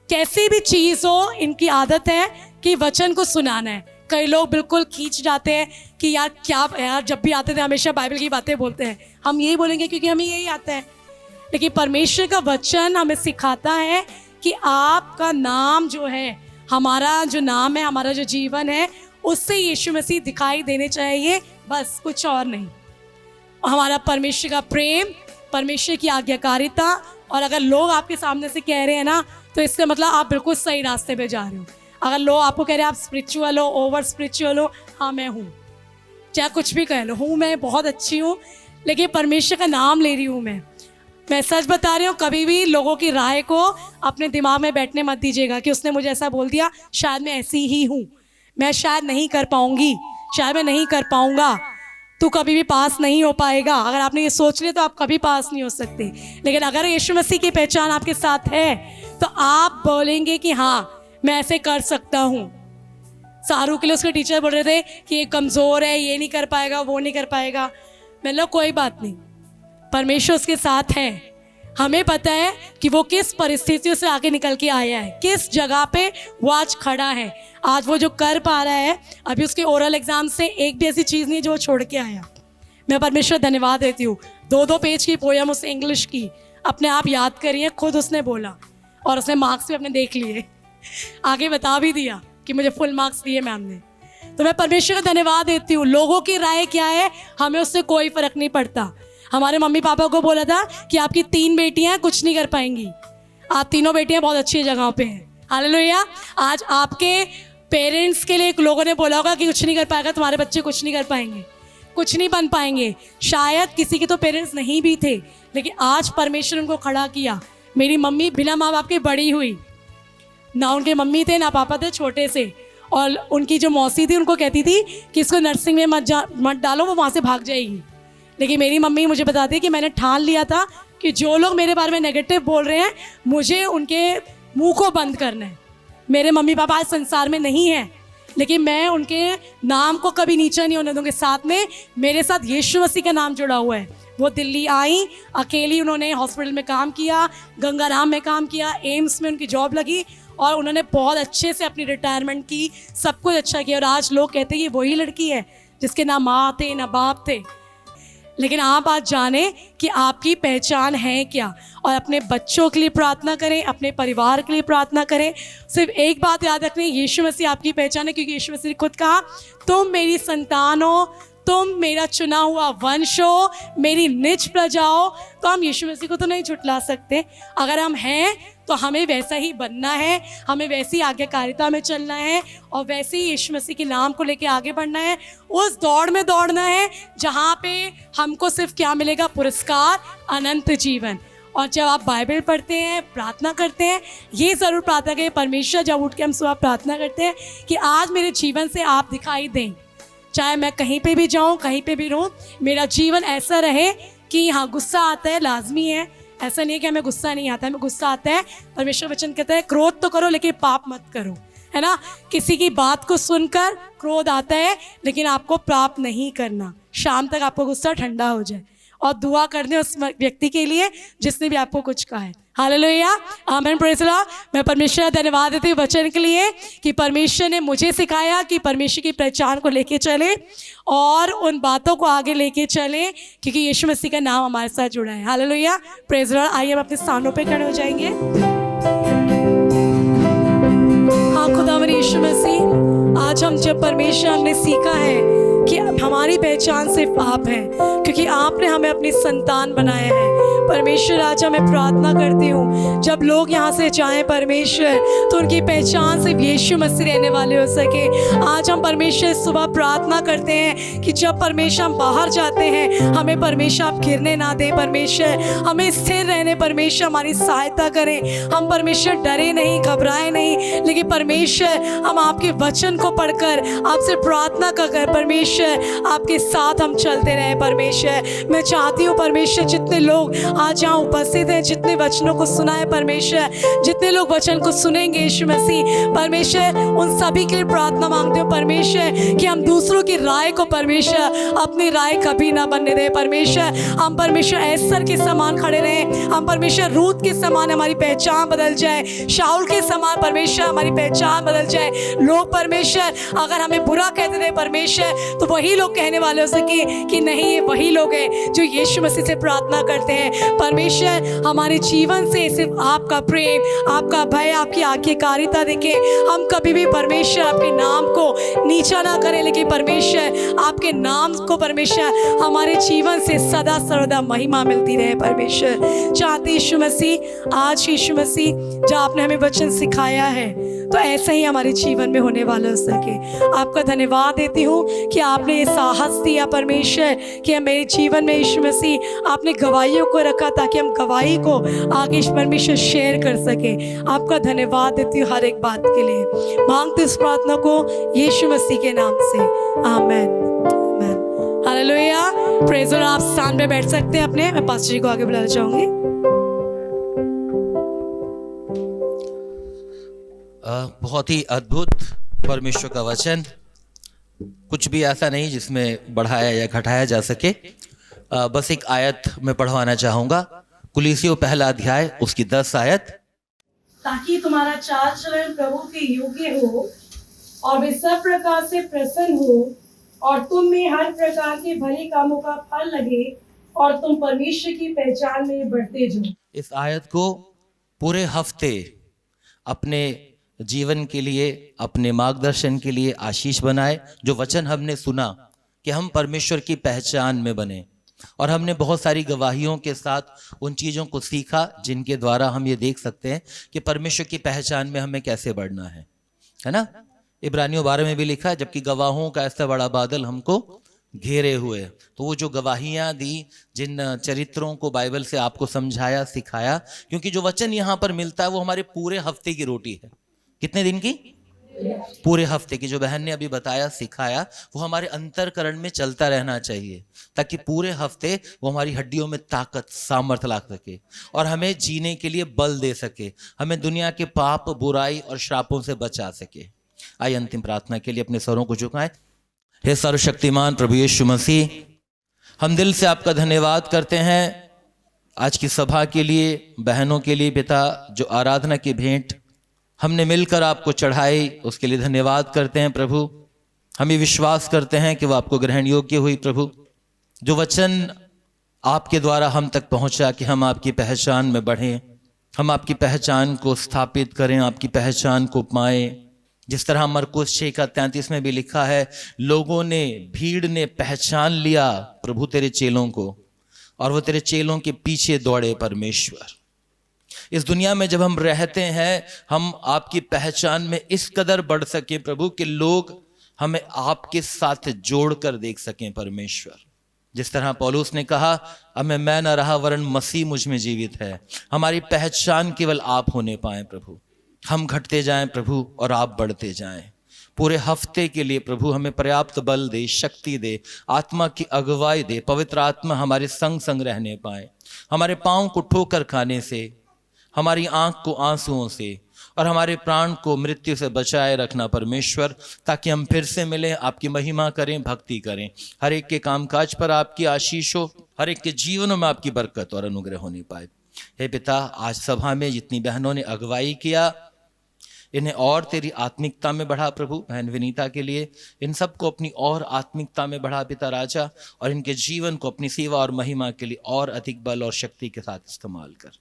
कैसी भी चीज़ हो, इनकी आदत है कि वचन को सुनाना है। कई लोग बिल्कुल खींच जाते हैं कि यार क्या यार, जब भी आते थे हमेशा बाइबल की बातें बोलते हैं, हम यही बोलेंगे क्योंकि हमें यही आता है। लेकिन परमेश्वर का वचन हमें सिखाता है कि आपका नाम जो है हमारा जो नाम है, हमारा जो जीवन है, उससे यीशु मसीह दिखाई देने चाहिए, बस कुछ और नहीं। हमारा परमेश्वर का प्रेम, परमेश्वर की आज्ञाकारिता, और अगर लोग आपके सामने से कह रहे हैं ना, तो इसका मतलब आप बिल्कुल सही रास्ते पे जा रहे हो। अगर लोग आपको कह रहे हैं आप स्पिरिचुअल हो, ओवर स्पिरिचुअल हो, हाँ मैं हूँ, चाहे कुछ भी कह लो, हूँ मैं, बहुत अच्छी हूँ, लेकिन परमेश्वर का नाम ले रही हूँ मैं सच बता रही हूँ। कभी भी लोगों की राय को अपने दिमाग में बैठने मत दीजिएगा कि उसने मुझे ऐसा बोल दिया, शायद मैं ऐसी ही हूँ, मैं शायद नहीं कर पाऊँगी, शायद मैं नहीं कर पाऊँगा, तू कभी भी पास नहीं हो पाएगा। अगर आपने ये सोच लिया तो आप कभी पास नहीं हो सकते। लेकिन अगर यीशु मसीह की पहचान आपके साथ है तो आप बोलेंगे कि हाँ मैं ऐसे कर सकता हूँ। शाहरुख के लिए उसके टीचर बोल रहे थे कि ये कमज़ोर है, ये नहीं कर पाएगा, वो नहीं कर पाएगा। मतलब कोई बात नहीं, परमेश्वर उसके साथ है। हमें पता है कि वो किस परिस्थितियों से आगे निकल के आया है, किस जगह पे वो आज खड़ा है, आज वो जो कर पा रहा है। अभी उसके ओरल एग्जाम से एक भी ऐसी चीज़ नहीं जो वो छोड़ के आया। मैं परमेश्वर धन्यवाद देती हूँ। 2-2 पेज की पोयम उसने इंग्लिश की अपने आप याद करी है, खुद उसने बोला, और उसने मार्क्स भी अपने देख लिए, आगे बता भी दिया कि मुझे फुल मार्क्स दिए मैम ने। तो मैं परमेश्वर का धन्यवाद देती हूँ। लोगों की राय क्या है, हमें उससे कोई फ़र्क नहीं पड़ता। हमारे मम्मी पापा को बोला था कि आपकी 3 बेटियां कुछ नहीं कर पाएंगी, आप तीनों बेटियां बहुत अच्छी जगहों पे हैं। हालेलुया। आज आपके पेरेंट्स के लिए लोगों ने बोला होगा कि कुछ नहीं कर पाएगा, तुम्हारे बच्चे कुछ नहीं कर पाएंगे, कुछ नहीं बन पाएंगे। शायद किसी के तो पेरेंट्स नहीं भी थे, लेकिन आज परमेश्वर उनको खड़ा किया। मेरी मम्मी बिना माँ बाप के बड़ी हुई, ना उनके मम्मी थे ना पापा थे, छोटे से। और उनकी जो मौसी थी उनको कहती थी कि इसको नर्सिंग में मत डालो, वो वहाँ से भाग जाएगी। लेकिन मेरी मम्मी मुझे बताती है कि मैंने ठान लिया था कि जो लोग मेरे बारे में नेगेटिव बोल रहे हैं, मुझे उनके मुंह को बंद करना है। मेरे मम्मी पापा आज संसार में नहीं हैं, लेकिन मैं उनके नाम को कभी नीचा नहीं होने दूँगी। साथ में मेरे साथ यीशु मसीह का नाम जुड़ा हुआ है। वो दिल्ली आई अकेली, उन्होंने हॉस्पिटल में काम किया, गंगाराम में काम किया, एम्स में उनकी जॉब लगी, और उन्होंने बहुत अच्छे से अपनी रिटायरमेंट की, सब कुछ अच्छा किया। और आज लोग कहते हैं ये वही लड़की है जिसके ना माँ थे ना बाप थे। लेकिन आप आज जाने कि आपकी पहचान है क्या, और अपने बच्चों के लिए प्रार्थना करें, अपने परिवार के लिए प्रार्थना करें। सिर्फ एक बात याद रखनी, यीशु मसीह आपकी पहचान है, क्योंकि यीशु मसीह ने खुद कहा तुम मेरी संतान हो, तुम मेरा चुना हुआ वंश हो, मेरी निज प्रजा हो। तो हम यीशु मसीह को तो नहीं झुठला सकते। अगर हम हैं तो हमें वैसा ही बनना है, हमें वैसी आज्ञाकारिता में चलना है, और वैसे ही यीशु मसीह के नाम को लेके आगे बढ़ना है। उस दौड़ में दौड़ना है जहाँ पे हमको सिर्फ क्या मिलेगा, पुरस्कार, अनंत जीवन। और जब आप बाइबल पढ़ते हैं, प्रार्थना करते हैं, ये ज़रूर प्रार्थना करें, परमेश्वर जब उठ के हम सुबह प्रार्थना करते हैं कि आज मेरे जीवन से आप दिखाई दें, चाहे मैं कहीं पे भी जाऊं, कहीं पे भी रहूं, मेरा जीवन ऐसा रहे कि हाँ गुस्सा आता है, लाजमी है, ऐसा नहीं है कि हमें गुस्सा नहीं आता है, हमें गुस्सा आता है। परमेश्वर वचन कहता है क्रोध तो करो लेकिन पाप मत करो, है ना। किसी की बात को सुनकर क्रोध आता है, लेकिन आपको पाप नहीं करना। शाम तक आपको गुस्सा ठंडा हो जाए, और दुआ कर दें उस व्यक्ति के लिए जिसने भी आपको कुछ कहा है। हालेलुया, आमीन, प्रेज़ द लॉर्ड। मैं परमेश्वर का धन्यवाद देती हूँ वचन के लिए कि परमेश्वर ने मुझे सिखाया कि परमेश्वर की पहचान को लेके चले और उन बातों को आगे लेके चले, क्योंकि यीशु मसीह का नाम हमारे साथ जुड़ा है। Hallelujah, praise the Lord. आइए हम अपने स्थानों पे खड़े हो जाएंगे। हाँ खुदा मेरे यीशु मसीह, आज हम जब परमेश्वर हमने सीखा है कि हमारी पहचान सिर्फ आप है, क्योंकि आपने हमें अपनी संतान बनाया है। परमेश्वर आज मैं प्रार्थना करती हूँ जब लोग यहाँ से जाएं परमेश्वर, तो उनकी पहचान सिर्फ यीशु मसीह रहने वाले हो सके। आज हम परमेश्वर सुबह प्रार्थना करते हैं कि जब परमेश्वर हम बाहर जाते हैं, हमें परमेश्वर आप गिरने ना दें, परमेश्वर हमें स्थिर रहने, परमेश्वर हमारी सहायता करें। हम परमेश्वर डरे नहीं, घबराए नहीं, लेकिन परमेश्वर हम आपके वचन को पढ़कर आपसे प्रार्थना कर परमेश्वर आपके साथ हम चलते रहे। परमेश्वर मैं चाहती हूँ परमेश्वर जितने लोग आज यहाँ उपस्थित हैं, जितने वचनों को सुना है परमेश्वर, जितने लोग वचन को सुनेंगे यीशु मसीह, परमेश्वर उन सभी के लिए प्रार्थना मांगते हो परमेश्वर कि हम दूसरों की राय को परमेश्वर अपनी राय कभी ना बनने दें। परमेश्वर हम परमेश्वर एस्तर के समान खड़े रहें, हम परमेश्वर रूत के समान हमारी पहचान बदल जाए, शाऊल के समान परमेश्वर हमारी पहचान बदल जाए। लोग परमेश्वर अगर हमें बुरा कहते रहे परमेश्वर, तो वही लोग कहने वाले हो सके कि नहीं ये वही लोग हैं जो यीशु मसीह से प्रार्थना करते हैं। परमेश्वर हमारे जीवन से सिर्फ आपका प्रेम, आपका भय, आपकी आज्ञाकारिता देखे। हम कभी भी परमेश्वर आपके नाम को नीचा ना करें, लेकिन परमेश्वर आपके नाम को परमेश्वर हमारे जीवन से सदा सर्वदा महिमा मिलती रहे। परमेश्वर चाहते यीशु मसीह, आज यीशु मसीह जो आपने हमें वचन सिखाया है तो ऐसा ही हमारे जीवन में होने वाला हो सके। आपका धन्यवाद देती हूँ कि आपने ये साहस दिया परमेश्वर कि मेरे जीवन में यीशु मसीह आपने गवाहियों को रखा ताकि हम गवाही को आगे परमेश्वर शेयर कर सके। आपका धन्यवाद देती हूँ हर एक बात के लिए। मांगते इस प्रार्थना को यीशु मसीह के नाम से, amen amen hallelujah. Praise the Lord. आप स्थान पे बैठ सकते हैं अपने। मैं पास्टर जी को आगे बुलाना चाहूँगी। बहुत ही अद्भुत परमेश्वर का वचन, कुछ भी ऐसा नहीं जिसमें बढ़ाया या घटाया जा सके। बस एक आयत मैं पढ़वाना चाहूँगा, कुलीसियों पहला अध्याय उसकी 10 आयत। ताकि तुम्हारा चाल चलन प्रभु के योग्य हो और वे सब प्रकार से प्रसन्न हो और तुम में हर प्रकार के भले कामों का फल लगे और तुम परमेश्वर की पहचान में बढ़ते जाओ। इस आयत को पूरे हफ्ते अपने जीवन के लिए, अपने मार्गदर्शन के लिए आशीष बनाए। जो वचन हमने सुना कि हम परमेश्वर की पहचान में बने, और हमने बहुत सारी गवाहियों के साथ उन चीज़ों को सीखा जिनके द्वारा हम ये देख सकते हैं कि परमेश्वर की पहचान में हमें कैसे बढ़ना है ना। इब्रानियों 12 में भी लिखा है, जबकि गवाहों का ऐसा बड़ा बादल हमको घेरे हुए। तो वो जो गवाहियाँ दी, जिन चरित्रों को बाइबल से आपको समझाया, सिखाया, क्योंकि जो वचन यहाँ पर मिलता है वो हमारे पूरे हफ्ते की रोटी है। कितने दिन की? पूरे हफ्ते की। जो बहन ने अभी बताया, सिखाया, वो हमारे अंतरकरण में चलता रहना चाहिए ताकि पूरे हफ्ते वो हमारी हड्डियों में ताकत, सामर्थ्य ला सके और हमें जीने के लिए बल दे सके, हमें दुनिया के पाप, बुराई और श्रापों से बचा सके। आइए अंतिम प्रार्थना के लिए अपने स्वरों को झुकाएं। हे सर्वशक्तिमान प्रभु यीशु मसीह, हम दिल से आपका धन्यवाद करते हैं आज की सभा के लिए, बहनों के लिए पिता, जो आराधना की भेंट हमने मिलकर आपको चढ़ाई, उसके लिए धन्यवाद करते हैं प्रभु। हम ये विश्वास करते हैं कि वो आपको ग्रहण योग्य हुई प्रभु। जो वचन आपके द्वारा हम तक पहुंचा कि हम आपकी पहचान में बढ़ें, हम आपकी पहचान को स्थापित करें, आपकी पहचान को पाएं। जिस तरह मरकुस 6:33 में भी लिखा है, लोगों ने, भीड़ ने पहचान लिया प्रभु तेरे चेलों को और वो तेरे चेलों के पीछे दौड़े। परमेश्वर, इस दुनिया में जब हम रहते हैं, हम आपकी पहचान में इस कदर बढ़ सकें प्रभु कि लोग हमें आपके साथ जोड़कर देख सकें। परमेश्वर, जिस तरह पौलुस ने कहा, अब मैं न रहा वरन मसीह मुझ में जीवित है, हमारी पहचान केवल आप होने पाए प्रभु। हम घटते जाएं प्रभु और आप बढ़ते जाएं। पूरे हफ्ते के लिए प्रभु हमें पर्याप्त बल दे, शक्ति दे, आत्मा की अगुवाई दे, पवित्र आत्मा हमारे संग संग रहने पाए। हमारे पाँव को ठोकर खाने से, हमारी आंख को आंसुओं से और हमारे प्राण को मृत्यु से बचाए रखना परमेश्वर, ताकि हम फिर से मिलें, आपकी महिमा करें, भक्ति करें। हर एक के कामकाज पर आपकी आशीष हो, हर एक के जीवनों में आपकी बरकत और अनुग्रह होने पाए। हे पिता, आज सभा में जितनी बहनों ने अगुवाई किया, इन्हें और तेरी आत्मिकता में बढ़ा प्रभु। बहन विनीता के लिए इन सबको अपनी और आत्मिकता में बढ़ा पिता राजा, और इनके जीवन को अपनी सेवा और महिमा के लिए और अधिक बल और शक्ति के साथ इस्तेमाल कर।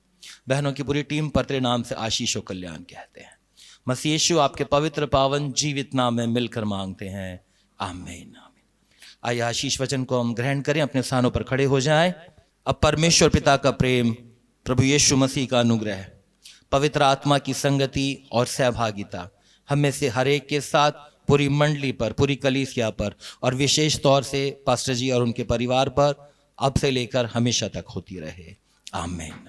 बहनों की पूरी टीम पर तेरे नाम से आशीष और कल्याण कहते हैं। मसीह यीशु आपके पवित्र पावन जीवित नाम में मिलकर मांगते हैं, आमीन आमीन। आइए आशीष वचन को हम ग्रहण करें, अपने स्थानों पर खड़े हो जाएं। अब परमेश्वर पिता का प्रेम, प्रभु यीशु मसीह का अनुग्रह, पवित्र आत्मा की संगति और सहभागिता हम में से हर एक के साथ, पूरी मंडली पर, पूरी कलीसिया पर और विशेष तौर से पास्टर जी और उनके परिवार पर अब से लेकर हमेशा तक होती रहे। आमीन।